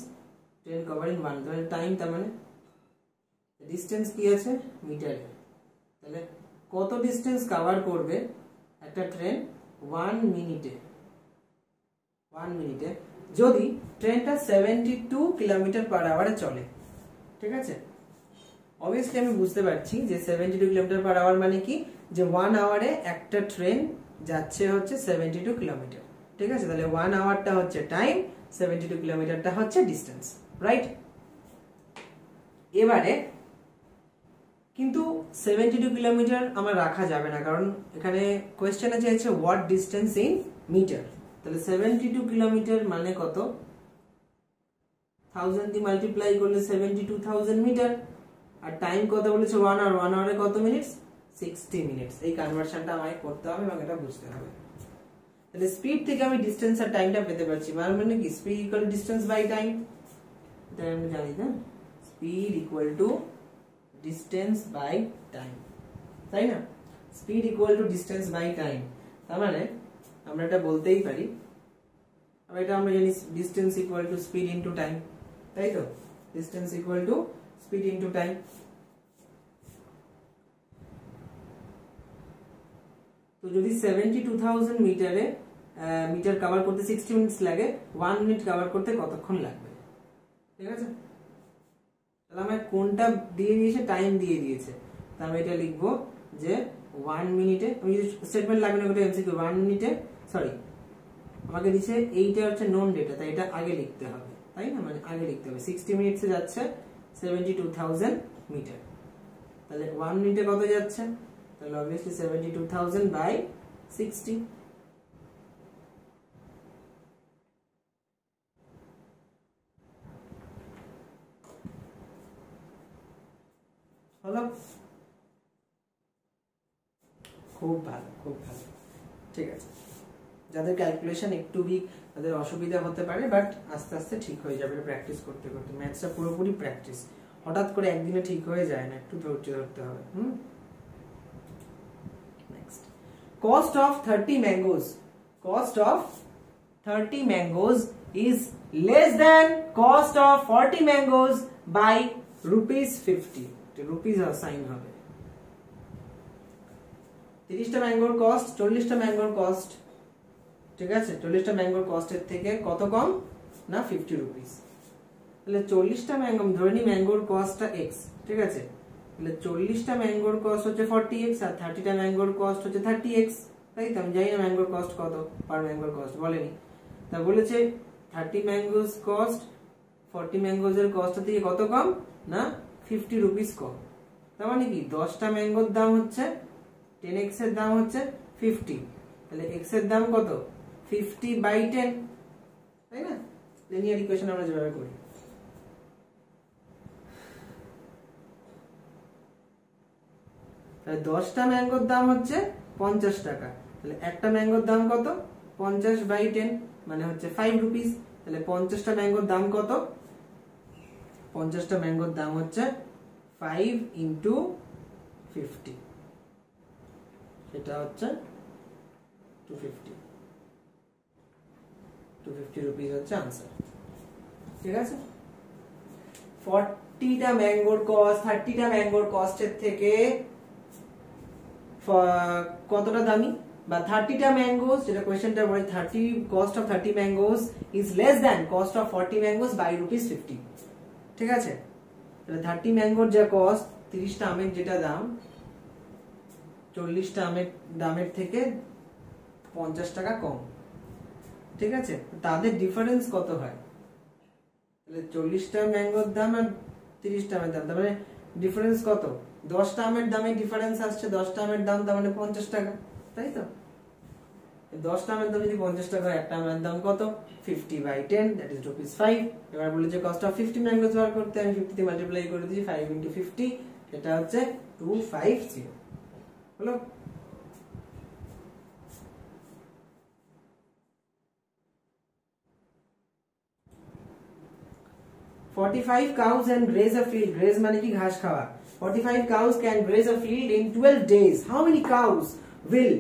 ট্রেন কভার ইন 1 তাহলে টাইম তার মানে ডিসটেন্স কি আছে মিটারে তাহলে কত ডিসটেন্স কভার করবে একটা ট্রেন 1 মিনিটে যদি ট্রেনটা 72 km/h চলে ঠিক আছে obviously আমি বুঝতে পারছি যে 72 km/h মানে কি যে 1 আওয়ারে একটা ট্রেন যাচ্ছে হচ্ছে 72 km ঠিক আছে তাহলে 1 আওয়ারটা হচ্ছে টাইম 72 কিলোমিটারটা হচ্ছে ডিসটেন্স রাইট এবারে কিন্তু 72 কিলোমিটার আমরা রাখা যাবে না কারণ এখানে কোশ্চেনে চাইছে হোয়াট ডিসটেন্স ইন মিটার তাহলে 72 কিলোমিটার মানে কত 1000 দিয়ে মাল্টিপ্লাই করলে 72000 মিটার আর টাইম কত বলেছে 1 আওয়ার 1 আওয়ারে কত মিনিটস 60 মিনিটস। এই কনভার্সনটা আমাকে করতে হবে এবং এটা বুঝতে হবে। তাহলে স্পিড থেকে আমি ডিসটেন্স আর টাইমটা পেতে পারছি, মানে কি speed equal to distance by time, এটা আমরা জানি না, speed equal to distance by time, তাই না? Speed equal to distance by time, তার মানে আমরা এটা বলতেই পারি, আর এটা আমরা জানি distance equal to speed into time, তাই তো? Distance equal to speed into time. তো যদি 72,000 মিটার কভার করতে 60 মিনিটস লাগে, 1 মিনিট কভার করতে কতক্ষণ লাগবে? ঠিক আছে, তাহলে আমার কোনটা দিয়ে দিয়েছে, টাইম দিয়ে দিয়েছে, তাহলে আমি এটা লিখবো যে 1 মিনিটে, আমি যদি স্টেটমেন্ট লাগবে না, ওটা এমসিকিউ, 1 মিনিটে, সরি আমাকে দিছে এইটা হচ্ছে নন ডেটা, তাই এটা আগে লিখতে হবে, তাই না? মানে আগে লিখতে হবে 60 মিনিটসে যাচ্ছে 72,000 মিটার, তাহলে 1 মিনিটে কত যাচ্ছে? তাহলে obviously 72,000 by 60, হলো? খুব ভালো, খুব ভালো, ঠিক আছে। যাদের ক্যালকুলেশন একটু উইক তাদের অসুবিধা হতে পারে, বাট আস্তে আস্তে ঠিক হয়ে যাবে প্র্যাকটিস করতে করতে। ম্যাথসটা পুরোপুরি প্র্যাকটিস, হঠাৎ করে একদিনে ঠিক হয়ে যায় না, একটু ধৈর্য ধরতে হবে। Next, cost of 30 mangoes, cost of 30 mangoes is less than cost of 40 mangoes by ₹50, rupees sign হবে। 30টা ম্যাঙ্গোর কস্ট 40টা ম্যাঙ্গোর কস্ট, ঠিক আছে? 40টা ম্যাঙ্গোর কস্টের থেকে কত কম না, 50 রুপিস। তাহলে 40টা ম্যাঙ্গো, ধরে নি ম্যাঙ্গোর কস্টটা x, ঠিক আছে? তাহলে 40টা ম্যাঙ্গোর কস্ট হচ্ছে 40x আর 30টা ম্যাঙ্গোর কস্ট হচ্ছে 30x, তাই তো? আমি জানি না ম্যাঙ্গোর কস্ট কত, পার ম্যাঙ্গোর কস্ট বলেনি, তা বলেছে 30 ম্যাঙ্গোস কস্ট 40 ম্যাঙ্গোস এর কস্ট থেকে কত কম না, 50 রুপিস কম। তার মানে কি 10টা ম্যাঙ্গোর দাম হচ্ছে 10x এর দাম হচ্ছে 50, তাহলে x এর দাম কত, 50/10, তাই না? লিনিয়ার ইকুয়েশন আমরা যেভাবে করি। তাহলে 10টা ম্যাঙ্গোর দাম হচ্ছে 50 টাকা, তাহলে একটা ম্যাঙ্গোর দাম কত, 50/10, মানে হচ্ছে 5 রুপিস। তাহলে 50টা ম্যাঙ্গোর দাম কত, 50টা ম্যাঙ্গোর দাম হচ্ছে 5 × 50, সেটা হচ্ছে 250 রুপিস হচ্ছে আনসার, ঠিক আছে? 40টা ম্যাঙ্গোর কস্ট 30টা ম্যাঙ্গোর কস্টের থেকে কতটা দামি, বা 30টা ম্যাঙ্গোস, যেটা কোশ্চেনটা বলে 30 cost of 30 mangoes is less than cost of 40 mangoes by ₹50, ঠিক আছে? তাহলে 30 ম্যাঙ্গোর যা কস্ট, 30টা আমের যেটা দাম, 40টা আমের দামের থেকে 50 টাকা কম, ঠিক আছে? তাদের ডিফারেন্স কত হয়? তাহলে 40টা ম্যাঙ্গোর দাম আর 30টা আমের দাম, তার মানে ডিফারেন্স কত, 10টা আমের দামে ডিফারেন্স আসছে, 10টা আমের দাম তার মানে 50 টাকা, তাই তো? 10টা আমের দাম যদি 50 টাকা, একটা আমের দাম কত, 50/10, দ্যাট ইজ ₹5। এবার বলেছে কস্ট অফ 50 ম্যাঙ্গোস বার করতে, আমি 50 দিয়ে মাল্টিপ্লাই করে দিয়েছি, 5 × 50, এটা হচ্ছে 250, হলো? "45 cows and graze a field", graze মানে কি ঘাস খাওয়া, 45 cows can graze a field in 12 days. How many cows will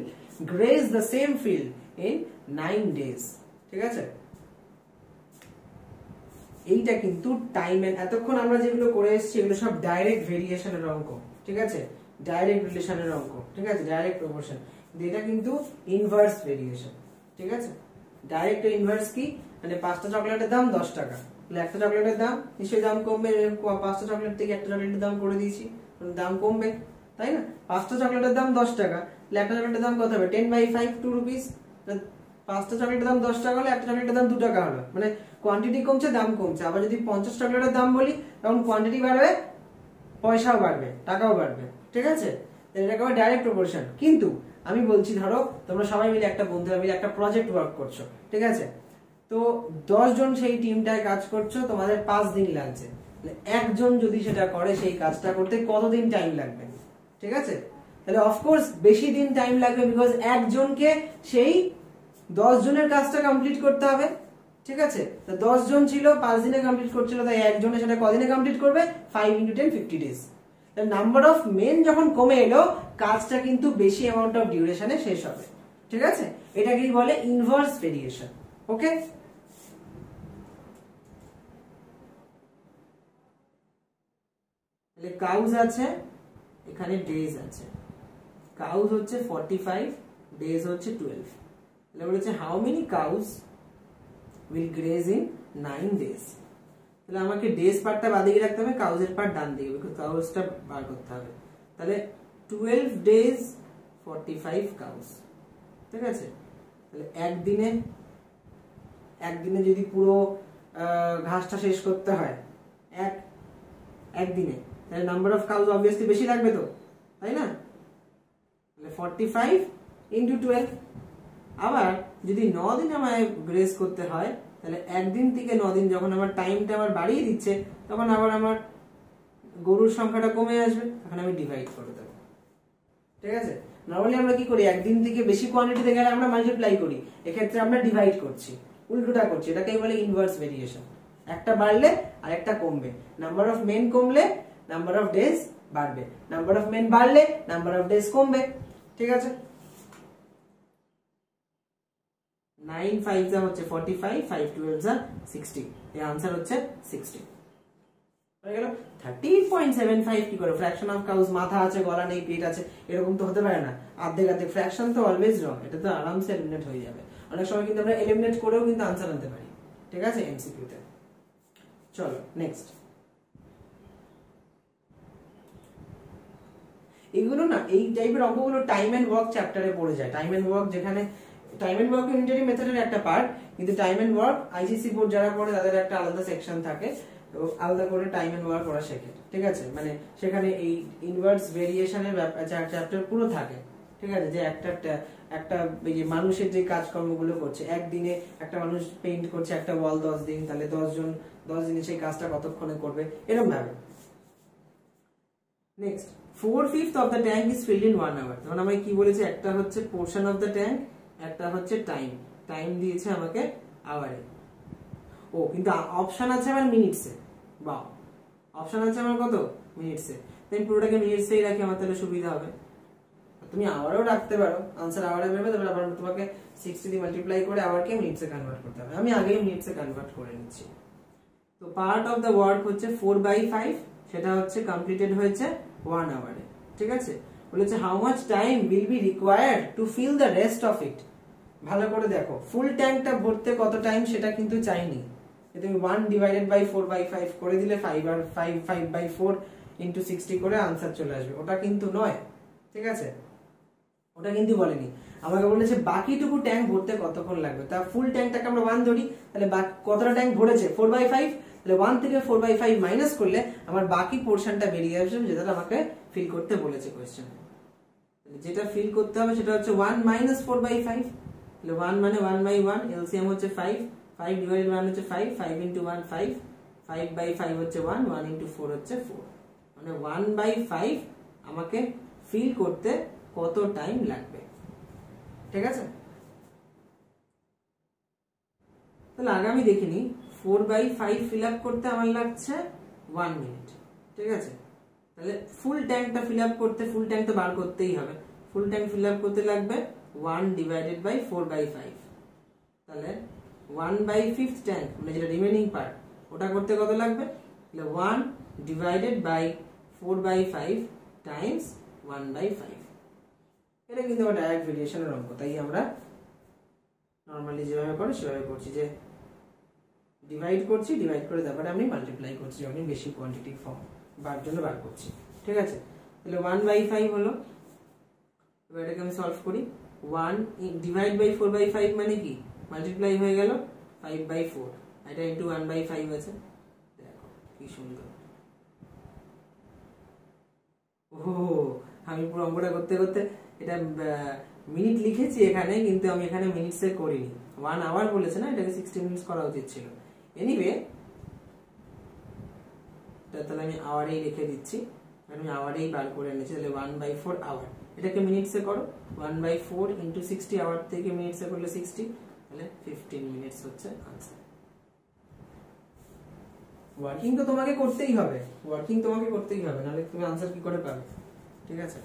graze the same field in 9 days? ঠিক আছে, এইটা কিন্তু টাইম এন্ড, এতক্ষণ আমরা যেগুলো করে এসেছি এগুলো সব ডাইরেক্ট ভেরিয়েশনের অঙ্ক, ঠিক আছে? ডাইরেক্ট রিলেশনের অঙ্ক, ঠিক আছে? Direct proportion. এটা কিন্তু ইনভার্স ভেরিয়েশন, ঠিক আছে? ডাইরেক্ট ইনভার্স কি, মানে 5টা চকলেটের দাম 10 টাকা, তাহলে একটা চকলেটের দাম নিশ্চয়ই দাম কমবে, 5টা চকলেট থেকে একটা চকলেটের দাম করে দিয়েছি, দাম কমবে, তাই না? 5টা চকলেটের দাম 10 টাকা, তাহলে একটা চকলেটের দাম কত হবে, 10/5, 2 রুপিস। 5টা চকলেটের দাম 10 টাকা হলে একটা চকলেটের দাম 2 টাকা হলো, মানে কোয়ান্টিটি কমছে, দাম কমছে। আবার যদি 50 চকলেটের দাম বলি, তখন কোয়ান্টিটি বাড়বে, পয়সাও বাড়বে, টাকাও বাড়বে, ঠিক আছে? এটাকে আবার ডাইরেক্ট প্রপোর্শন। কিন্তু আমি বলছি, ধরো তোমরা সবাই মিলে, একটা বন্ধুরা মিলে একটা প্রজেক্ট ওয়ার্ক করছো, ঠিক আছে? তো 10 জন সেই টিমটায় কাজ করছো, তোমাদের 5 দিন লাগছে। একজন যদি সেটা করে, সেই কাজটা করতে কতদিন টাইম লাগবে, ঠিক আছে? তাহলে অফকোর্স বেশি দিন টাইম লাগবে, বিকজ একজনকে সেই 10 জনের কাজটা কমপ্লিট করতে হবে। ঠিক আছে, তো 10 জন ছিল, 5 দিনে কমপ্লিট করছিল, তাই একজনে সেটা কদিনে কমপ্লিট করবে? 5 × 10 50 ডেজ। নাম্বার অফ মেন যখন কমে এলো, কাজটা কিন্তু বেশি অ্যামাউন্ট অফ ডিউরেশনে শেষ হবে। ঠিক আছে, এটাকেই বলে ইনভার্স ভেরিয়েশন। ওকে, তাহলে কাউজ আছে, এখানে ডেজ আছে। কাউজ হচ্ছে 45, ডেজ হচ্ছে 12। তাহলে বলেছে how many cows will graze in 9 days। তাহলে আমাকে ডেজ পার্টটা বাদিকে রাখতে হবে, কাউজের পার্ট ডান দিকে, বিকজ কাউজটা বার করতে হবে। তাহলে 12 days 45 কাউজ। ঠিক আছে, তাহলে একদিনে যদি পুরো ঘাসটা শেষ করতে হয় একদিনে, তাহলে নাম্বার অফ কাউজ অবভিয়াসলি বেশি লাগবে তো, তাই না? তাহলে 45 × 12। আবার যদি 9 দিন আমায় গ্রেস করতে হয়, তাহলে একদিন থেকে 9 দিন যখন আমার টাইমটা আবার বাড়িয়ে দিচ্ছে, তখন আবার আমার গরুর সংখ্যাটা কমে আসবে, তখন আমি ডিভাইড করে দেবো। ঠিক আছে, নরমালি আমরা কি করি, একদিন থেকে বেশি কোয়ান্টিটিতে গেলে আমরা মাল্টিপ্লাই করি, এক্ষেত্রে আমরা ডিভাইড করছি, উল্টোটা করছি। এটাকেই বলে ইনভার্স ভেরিয়েশন। একটা বাড়লে আর একটা কমবে। নাম্বার অফ মেন কমলে নাম্বার অফ ডেজ বাড়বে, নাম্বার অফ মেন বাড়লে নাম্বার অফ ডেজ কমবে। ঠিক আছে, 9 5 হচ্ছে 45, 5 12 60। এর आंसर হচ্ছে 60 হয়ে গেল। 13.75 কি করে? ফ্র্যাকশন অফ কাউজ, মাথা আছে, গলা নেই, পেট আছে, এরকম তো হতে পারে না। অর্ধেক ফ্র্যাকশন তো অলওয়েজ রং, এটা তো আরামসে এলিমিনেট হয়ে যাবে। অনেক সময় কিন্তু আমরা এলিমিনেট করেও কিন্তু आंसर আনতে পারি। ঠিক আছে, এমসিকিউ তে। চলো নেক্সট। এগুলো না, এই টাইপের অঙ্কগুলো টাইম এন্ড ওয়ার্ক চ্যাপ্টারে পড়ে যায়। টাইম এন্ড ওয়ার্ক, যেখানে টাইম এন্ড ওয়ার্ক ইউনিটারি মেথডের একটা পার্ট, কিন্তু time and work ICC board যারা পড়ে তাদের একটা আলাদা সেকশন থাকে, তো আলাদা করে টাইম এন্ড ওয়ার্ক ওরা শেখে। ঠিক আছে, মানে সেখানে এই ইনভার্স ভেরিয়েশনের চ্যাপ্টার পুরো থাকে। ঠিক আছে, যে একটা মানুষের যে কাজকর্মগুলো করছে, একদিনে একটা মানুষ পেইন্ট করছে একটা ওয়াল 10 দিন, তাহলে 10 দিনে সেই কাজটা কতক্ষণে করবে, এরকম ভাবে। Next, 4/5 of the tank is filled in 1 hour। তখন আমাকে কি বলেছে, একটা হচ্ছে পোর্শন অফ দ্য ট্যাঙ্ক, একটা হচ্ছে টাইম দিয়েছে আমাকে আওয়ারে। ও কিন্তু অপশন আছে আমার মিনিটসে। বাহ, অপশন আছে আমার কত? মিনিটসে। তাই পুরোটাকে মিনিটসেই রাখি, আমার তাহলে সুবিধা হবে। তুমি আওয়ারেও রাখতে পারো, आंसर আওয়ারে বেরোবে, তারপর আবার তোমাকে 60 দিয়ে মাল্টিপ্লাই করে আওয়ারকে মিনিটসে কনভার্ট করতে হবে। আমি আগেই মিনিটসে কনভার্ট করে নিচ্ছি। তো পার্ট অফ দ্য ওয়ার্ক হচ্ছে 4/5, সেটা হচ্ছে কমপ্লিটেড হয়েছে 1 আওয়ারে। ঠিক আছে, বলেছে how much time will be required to fill the rest of it. ভালো করে দেখো, ফুল ট্যাঙ্কটা ভরতে কত টাইম সেটা কিন্তু চাইনি। তুমি 1/4/5 করে দিলে 5/4 × 60 করে आंसर চলে আসবে, ওটা কিন্তু নয়। ঠিক আছে, ওটা কিন্তু বলেনি। আমাকে বলেছে বাকিটুকু ট্যাঙ্ক ভরতে কতক্ষণ লাগবে। তা ফুল ট্যাঙ্কটাকে আমরা 1 ধরি, তাহলে কতটা ট্যাঙ্ক ভরেছে? 4/5। তাহলে 1 থেকে 4/5 মাইনাস করলে আমার বাকি পোরশনটা বেরিয়ে আসবে, যেটা আমাকে ফিল করতে বলেছে কোশ্চেনে। যেটা ফিল করতে হবে সেটা হচ্ছে 1 - 4/5। তাহলে 1 মানে 1/1, এলসিএম হচ্ছে 5, 5 / 1 হচ্ছে 5, 5 × 1 5, 5/5 হচ্ছে 1, 1 × 4 হচ্ছে 4। মানে 1/5 আমাকে ফিল করতে কত টাইম লাগবে। ঠিক আছে, তাহলে আগামী দেখিনি 4/5 ফিল আপ করতে আমার লাগছে 1 মিনিট। ঠিক আছে, তাহলে ফুল ট্যাঙ্কটা ফিল আপ করতে, ফুল ট্যাঙ্ক তো বার করতেই হবে, ফুল ট্যাঙ্ক ফিল আপ করতে লাগবে 1/4/5। তাহলে 1/5 ট্যাঙ্ক মানে যেটা রিমেনিং পার্ট, ওটা করতে কত লাগবে? তাহলে 1/4/5 টাইমস 1/5। এটা কিন্তু আমার ডাইরেক্ট ভেরিয়েশনের অঙ্ক, তাই আমরা নরমালি যেভাবে করে সেভাবে করছি, যে ডিভাইড করছি, ডিভাইড করে তারপরে আমি মাল্টিপ্লাই করছি, যখন বেশি কোয়ান্টিটি ফর্ম বার জন্য বার করছি। ঠিক আছে, তাহলে 1/5 হলো। এবার এটাকে আমি সলভ করি। 1 ডিভাইড বাই 4/5 মানে কি? মাল্টিপ্লাই হয়ে গেল 5/4, এটা ইনটু 1/5 আছে। দেখো কি সুন্দর। ও, আমি পুরো অঙ্কটা করতে করতে এটা মিনিট লিখেছি এখানে, কিন্তু আমি এখানে মিনিটসে করিনি। 1 আওয়ার বলেছে না, এটাকে 60 মিনিটস করা উচিত ছিল। এনিওয়ে, তাহলে আমি আওয়ারেই রেখে দিচ্ছি। আমি আওয়ারেই বার করে এনেছি, তাহলে 1/4 আওয়ার। এটাকে মিনিটসে করো, 1/4 × 60, আওয়ার থেকে মিনিটসে করলে 60, তাহলে 15 মিনিটস হচ্ছে আনসার। ওয়ার্কিং তো তোমাকে করতেই হবে, নাহলে তুমি আনসার কি করে পাবে? ঠিক আছে,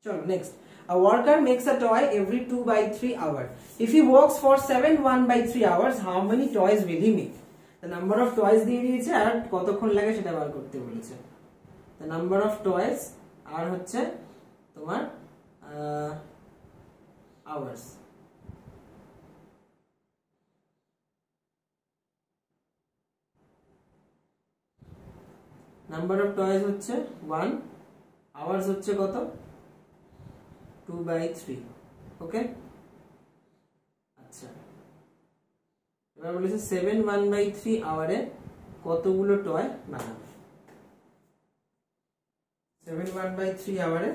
চলো next. A worker makes a toy every 2/3 hours. If he works for 7 1/3 hours, how many toys will he make? The number of toys দিয়ে দিয়েছে আর কতক্ষণ লাগে সেটা বার করতে বলেছে। The number of toys আর হচ্ছে তোমার hours। নাম্বার অফ টয়েস হচ্ছে 1, আওয়ার্স হচ্ছে কত? 2/3। ওকে, আচ্ছা, এবার বলেছে 7 1/3 আওয়ারে কতগুলো টয় বানাবে। 7 1/3 আওয়ারে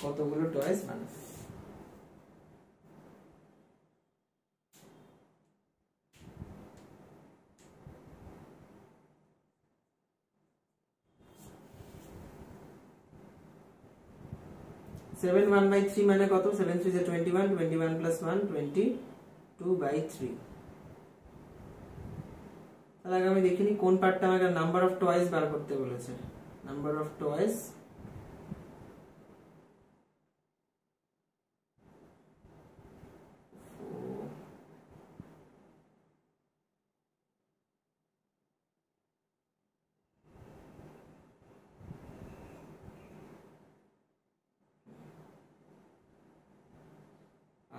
কতগুলো টয়েস বানাবে? সেভেন 1/3 মানে কত? 7 3 21, 21 + 1 22/3। তাহলে আগে আমি দেখিনি কোন পার্টটা আমাকে নাম্বার অফ টয়েস বার করতে বলেছে। নাম্বার অফ টয়েস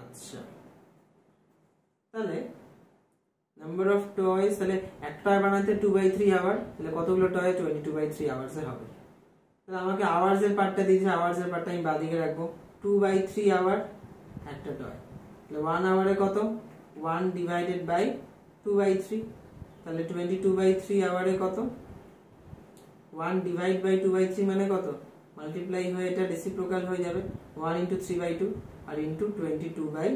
আচ্ছা, তাহলে নাম্বার অফ টয়েস, তাহলে একটা টয় বানাতে 2/3 আওয়ার, তাহলে কতগুলো টয়? 22/3 আওয়ার্স এ হবে। তাহলে আমাকে আওয়ার্স এর পার্টটা দিয়েছে, আওয়ার্স এর পার্টটা আমি বাদিকে রাখবো। 2/3 আওয়ার একটা টয়, তাহলে 1 আওয়ারে কত? 1 ডিভাইডেড বাই 2/3, তাহলে 22/3 আওয়ারে কত? 1 ডিভাইড বাই 2/3 মানে কত? মাল্টিপ্লাই হয়ে এটা রেসিপ্রোকাল হয়ে যাবে, 1 × 3/2 আর ইন্টু 22/3।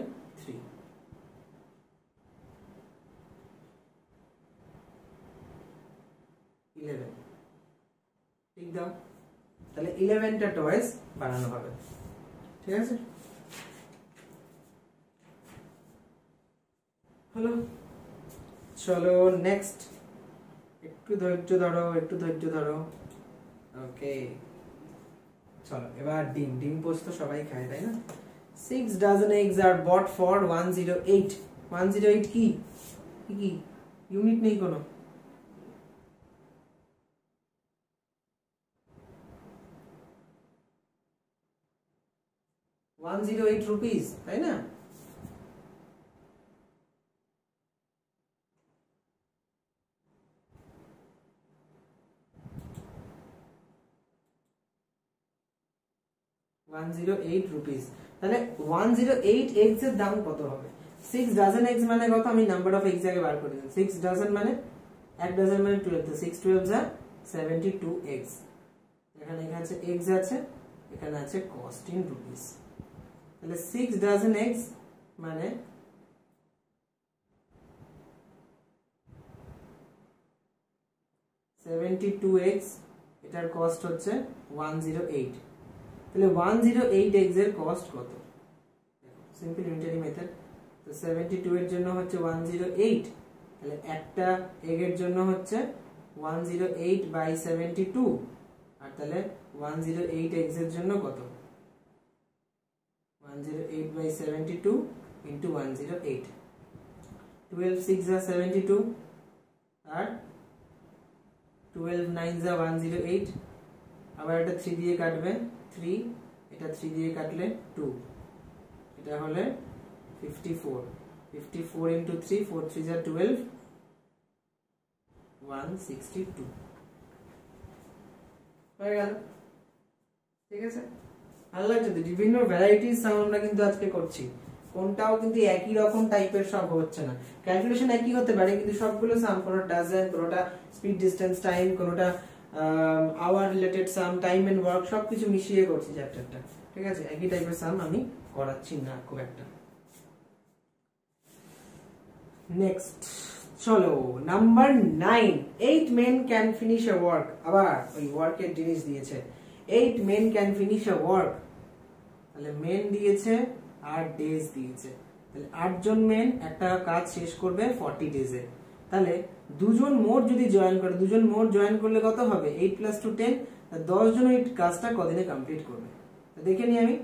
ঠিক দাও, তাহলে 11টা টয়েস বানানো হবে। ঠিক আছে, হলো। চলো নেক্সট, একটু ধৈর্য ধরো। ওকে, চলো এবার ডিম পোস্ত তো সবাই খায়, তাই না? 6 dozen eggs are bought for 108। 108 কি ইউনিট নেই কোনো। 108 রুপিস, তাই না? ₹108। তাহলে 108 eggs এর দাম কত হবে? 6 dozen eggs মানে কত? আমি নাম্বার অফ eggs আগে বার করে দিই। 6 dozen মানে 1 dozen মানে 12, তো 6 12 যা 72 eggs। এখানে আছে eggs আছে, এখানে আছে কস্ট ইন রুপিস। তাহলে 6 dozen eggs মানে 72 eggs, এটার কস্ট হচ্ছে 108। তাহলে 108 eggs এর কস্ট কত? Simple unitary method. তো 72 এর জন্য হচ্ছে 108, তাহলে একটা এগ এর জন্য হচ্ছে 108/72, আর তাহলে 108 eggs এর জন্য কত? 108/72 into 108, 12 6 are 72 আর 12 9 are 108। আবার এটা 3 দিয়ে কাটবে 3, এটা 3 দিয়ে কাটলে 2, এটা হলে 54। 54 into 3, 4 3 are 12, 162 হয়ে গেল। ঠিক আছে, ভালো লাগছে তো? বিভিন্ন ভ্যারাইটিস সাম আমরা কিন্তু আজকে করছি, কোনটাও কিন্তু একই রকম টাইপের সব হচ্ছে না। ক্যালকুলেশন একই হতে পারে কিন্তু সবগুলো সাম, কোনটা ডাজন, কোনটা স্পিড ডিসটেন্স টাইম, কোনটা hour related sum, time and work, সবকিছু মিশিয়ে করছি চ্যাপ্টারটা। ঠিক আছে, একই টাইপের সাম আমি করাচ্ছি না খুব একটা। নেক্সট চলো number 9, 8 men can finish a work। আবার ওই ওয়ার্কের জিনিস দিয়েছে, 8 men can finish a work, তাহলে মেন দিয়েছে আর ডেজ দিয়েছে, তাহলে 8 জন মেন একটা কাজ শেষ করবে 40 ডেজে। তাহলে দুজন মোট যদি জয়েন করে, দুজন মোট জয়েন করলে কত হবে, 8 + 2 10, 10 জন এই কাজটা কদিনে কমপ্লিট করবে। দেখে নি আমি,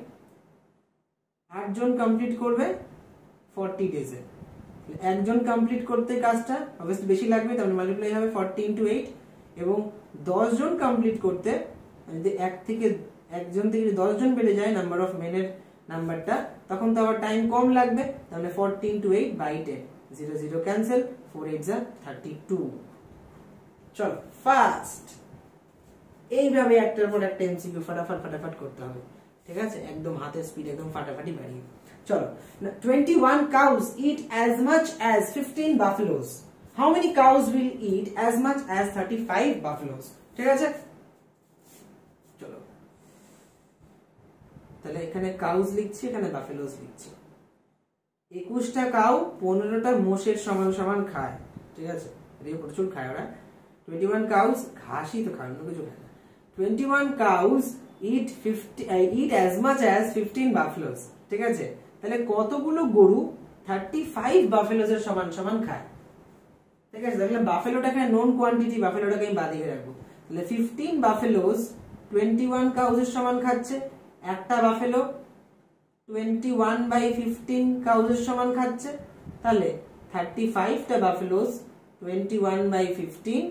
8 জন কমপ্লিট করবে 40 ডেজে, একজন কমপ্লিট করতে কাজটা অবশ্যই বেশি লাগবে, তাহলে মাল্টিপ্লাই হবে 40 × 8, এবং 10 জন কমপ্লিট করতে যদি একজন থেকে 10 জন বেড়ে যায় নাম্বার অফ মেনের নাম্বারটা, তখন তো আবার টাইম কম লাগবে, তাহলে 40 × 8/10, 0 0 ক্যান্সেল, 4 8 যা 32। চলো ফাস্ট এইভাবে একটার পর একটা এমসিকিউ ফটাফট করতে হবে, ঠিক আছে, একদম হাতের স্পিড একদম ফাটাফাটি বাড়িয়ে। চলো, 21 cows eat as much as 15 buffaloes. How many cows will eat as much as 35 buffaloes? ঠিক আছে, চলো তাহলে এখানে কাউস লিখছি, এখানে বাফেলোস লিখছি। 21টা কাউ 15টা মোষের সমান সমান খায়, ঠিক আছে, এদিকে প্রচুর খায় ওরা। 21 cows ঘাসই তো খায়, অন্য কিছু খায় না। 21 cows eat as much as 15 buffaloes, ঠিক আছে, তাহলে কতগুলো গরু 35 বাফেলোস এর সমান সমান খায়, ঠিক আছে। তাহলে বাফেলোটা এখানে নন কোয়ান্টিটি, বাফেলোটাকে আমি বাদিকে রাখবো, তাহলে 15 বাফেলোস 21 কাউস এর সমান খাচ্ছে, একটা বাফেলো 21/15 কাউস এর সমান খাচ্ছে, তাহলে 35টা বাফেলোস 21/15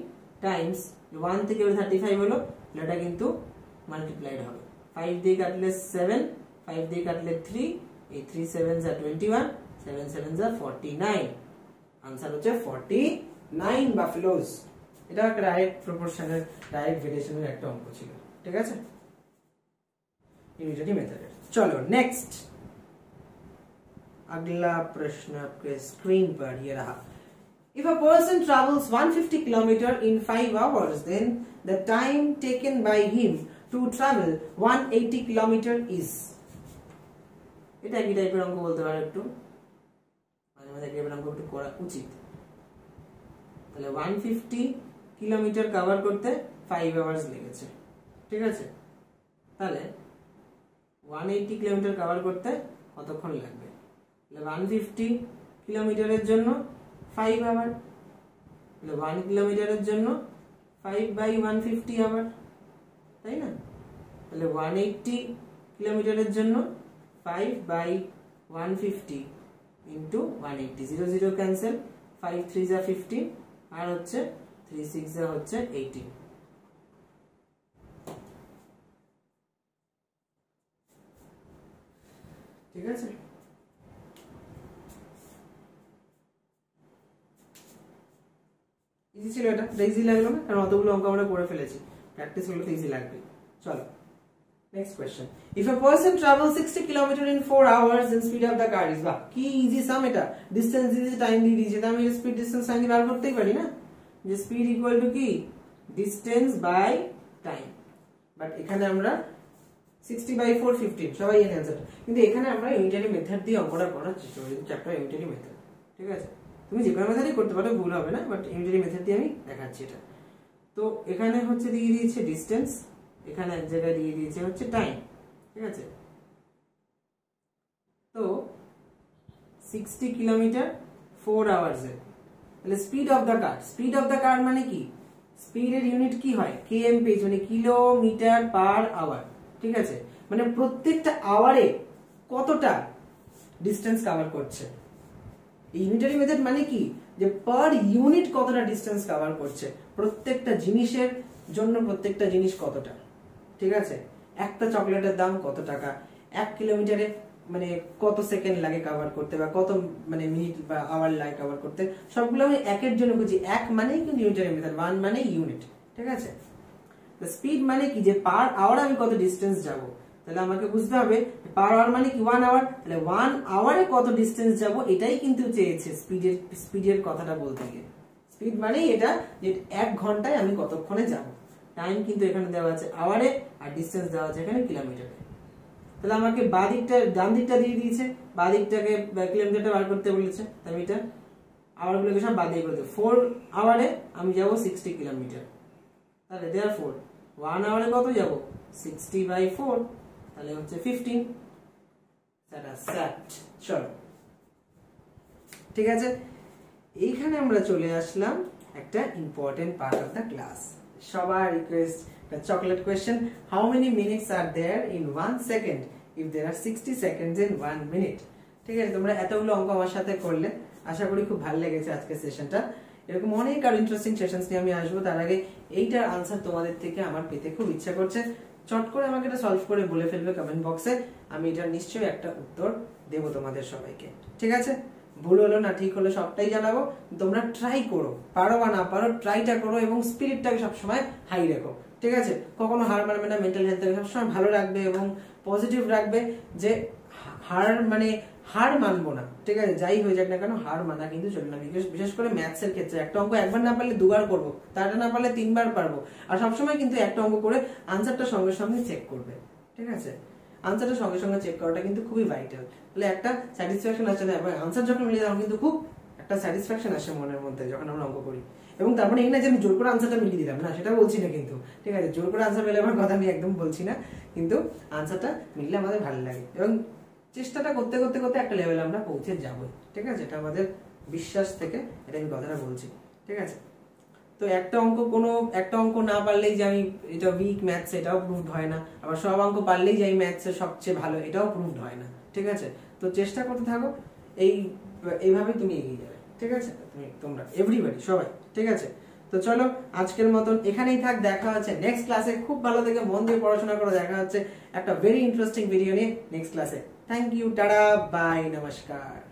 টাইমস 1 থেকে 35 হলো, এটা কিন্তু মাল্টিপ্লাইড হবে, 5 দিয়ে কাটলে 7, 5 দিয়ে কাটলে 3, এই 3 7 যা 21, 7 7 যা 49, आंसर হচ্ছে 49 বাফেলোস। এটা একটা ডাইরেক্ট প্রপোর্শনের ডাইরেক্ট ভেরিয়েশনের একটা অঙ্ক ছিল, ঠিক আছে, ইউনিটি মেথডের। চলো नेक्स्ट अगला प्रश्न आपके स्क्रीन पर ये रहा। If a person travels 150 km in 5 hours, then the time taken by him to travel 180 km is। এটা কি টাইপের অঙ্ক বলতে পারো একটু, মানে আমাদের এই অঙ্ক একটু করা উচিত। তাহলে 150 কিলোমিটার কভার করতে 5 আওয়ার্স লেগেছে, ঠিক আছে, তাহলে 180 কিলোমিটার কভার করতে কতক্ষণ লাগবে? তাহলে 150 কিলোমিটারের জন্য 5 আওয়ার, তাহলে 1 কিলোমিটারের জন্য 5/150 আওয়ার, তাই না? তাহলে 180 কিলোমিটারের জন্য 5/150 ইন্টু 180, 0 0 ক্যান্সেল, 5 3 যা 15, আর হচ্ছে 3 6 যা হচ্ছে 18। ঠিক আছে, ইজি ছিল এটা, ইজি লাগলো না, কারণ অতগুলো অঙ্ক আমরা করে ফেলেছি, প্র্যাকটিস করলে তো ইজি লাগবে। চলো next question. If a person travel 60 km in 4 hours, then speed of the car is, বাহ কি ইজি সাম এটা, ডিসটেন্স দিয়েছে, টাইম দিয়ে দিয়েছে, তাহলে আমি স্পিড ডিসটেন্স টাইম দিয়ে বার করতেই পারি না, যে স্পিড ইকুয়াল টু কি ডিসটেন্স বাই টাইম, বাট এখানে আমরা 60/4 15 সবাই এর অ্যানসার, কিন্তু এখানে আমরা ইউনিটারি মেথড দিয়ে অঙ্কটা করার চেষ্টা করি, চ্যাপ্টার ইউনিটারি মেথড, ঠিক আছে, তুমি যে কোনো মেথডই করতে পারো, ভুল হবে না, বাট ইউনিটারি মেথড দিয়ে আমি দেখাচ্ছি এটা। তো এখানে হচ্ছে দিয়ে দিয়েছে ডিসটেন্স, এখানে এক জায়গায় দিয়ে দিয়েছে হচ্ছে টাইম, ঠিক আছে। তো 60 কিলোমিটার 4 আওয়ার্সে, তাহলে speed of the car, speed of the car মানে কি, স্পিডের ইউনিট কি হয়, kmph, মানে কিলোমিটার পার আওয়ার, ঠিক আছে, মানে প্রত্যেকটা আওয়ারে কতটা ডিসটেন্স কভার করছে। ইউনিটারি মেথড মানে কি, যে পার ইউনিট কতটা ডিসটেন্স কভার করছে, প্রত্যেকটা জিনিসের জন্য প্রত্যেকটা জিনিস কতটা, ঠিক আছে, একটা চকলেটের দাম কত টাকা, 1 কিলোমিটারে মানে কত সেকেন্ড লাগে কভার করতে, বা কত মানে মিনিট বা আওয়ার লাগে কভার করতে, সবগুলো আমি একের জন্য বুঝি, এক মানেই কিন্তু ইউনিটারি মেথড, 1 মানে ইউনিট, ঠিক আছে। তো স্পিড মানে কি, যে পার আওয়ার আমি কত ডিসটেন্স যাব, তাহলে আমাকে বুঝতে হবে পার আওয়ার মানে কি 1 আওয়ার, তাহলে 1 আওয়ারে কত ডিসটেন্স যাব, এটাই কিন্তু চেয়েছে স্পিডের কথাটা বলতে গিয়ে। স্পিড মানেই এটা যে 1 ঘন্টায় আমি কতক্ষণে যাব, টাইম কিন্তু এখানে দেওয়া আছে আওয়ারে, আর ডিসটেন্স দেওয়া আছে এখানে কিলোমিটারে। তাহলে আমাকে বাঁ দিকটা ডান দিকটা দিয়ে দিয়েছে, বাঁ দিকটাকে কিলোমিটারটা বার করতে বলেছে, আমি এটা আওয়ারগুলোকে সব বাদ দিয়ে করে দেবো। 4 আওয়ারে আমি যাব 60 কিলোমিটার, তাহলে therefore 1 আওয়ারে কত যাব 60/4, তাহলে হচ্ছে 15। চলো ঠিক আছে, এইখানে আমরা চলে আসলাম একটা important part of the class. সবার request chocolate question, how many minutes are there in 1 second if there are 60 seconds in 1 minute. ঠিক আছে, তোমরা এতগুলো অঙ্ক আমার সাথে করলে, আশা করি খুব ভালো লেগেছে আজকের সেশনটা। এরকম অনেক আর ইন্টারেস্টিং সেশনস নিয়ে আমি আসবো। তার আগে এইটার আনসার তোমাদের থেকে আমার পেতে খুব ইচ্ছা করছে, চট করে আমাকে এটা সলভ করে বলে ফেলবে কমেন্ট বক্সে, আমি এটার নিশ্চয়ই একটা উত্তর দেবো তোমাদের সবাইকে। ঠিক আছে, ভুল হলো না ঠিক হলো সবটাই জানাবো। তোমরা ট্রাই করো, পারো বা না পারো ট্রাইটা করো এবং স্পিরিটটাকে সবসময় হাই রেখো। ঠিক আছে, কখনো হার মানবে না, মেন্টাল হেলথটাকে সবসময় ভালো রাখবে এবং পজিটিভ রাখবে, যে হার মানবো না। ঠিক আছে, যাই হয়ে যাক না কেন হার মানা কিন্তু চলবে না। বিশেষ করে ম্যাথসের ক্ষেত্রে একটা অঙ্ক একবার না পারলে দুবার করবো, তারটা না পারলে 3বার পারবো। আর সবসময় কিন্তু একটা অঙ্ক করে আনসারটা সঙ্গে সঙ্গে চেক করবে। ঠিক আছে, আনসারটা সঙ্গে সঙ্গে চেক করাটা কিন্তু খুবই ভাইটাল। তাহলে একটা স্যাটিসফ্যাকশন আসে না, আনসার যখন মিলে তখন কিন্তু খুব একটা স্যাটিসফ্যাকশন আসে মনের মধ্যে যখন আমরা অঙ্ক করি। এবং তারপরে এই না যে আমি জোর করে আনসারটা মিলিয়ে দিলাম, না সেটা বলছি না কিন্তু। ঠিক আছে, জোর করে আনসার মিলে আমার কথা আমি একদম বলছি না, কিন্তু আনসারটা মিললে আমাদের ভালো লাগে এবং চেষ্টাটা করতে করতে করতে একটা লেভেলে আমরা পৌঁছে যাবো। ঠিক আছে, এটা আমাদের বিশ্বাস থেকে এটা আমি কথাটা বলছি। ঠিক আছে, তো একটা অঙ্ক না পারলেই যে আমি এটা উইক ম্যাথস, এটাও প্রুভড হয় না। আবার সব অঙ্ক পারলেই যে আমি ম্যাথসে সবচেয়ে ভালো, এটাও প্রুভড হয় না। ঠিক আছে, তো চেষ্টা করতে থাকো, এইভাবে তুমি এগিয়ে যাবে। ঠিক আছে, তোমরা এভরিবডি সবাই। ঠিক আছে, তো চলো আজকের মতন এখানেই থাক, দেখা হচ্ছে নেক্সট ক্লাসে। খুব ভালো থেকে মন দিয়ে পড়াশোনা করো, দেখা হচ্ছে একটা ভেরি ইন্টারেস্টিং ভিডিও নিয়ে নেক্সট ক্লাসে। থ্যাংক ইউ, টাটা, বাই, নমস্কার।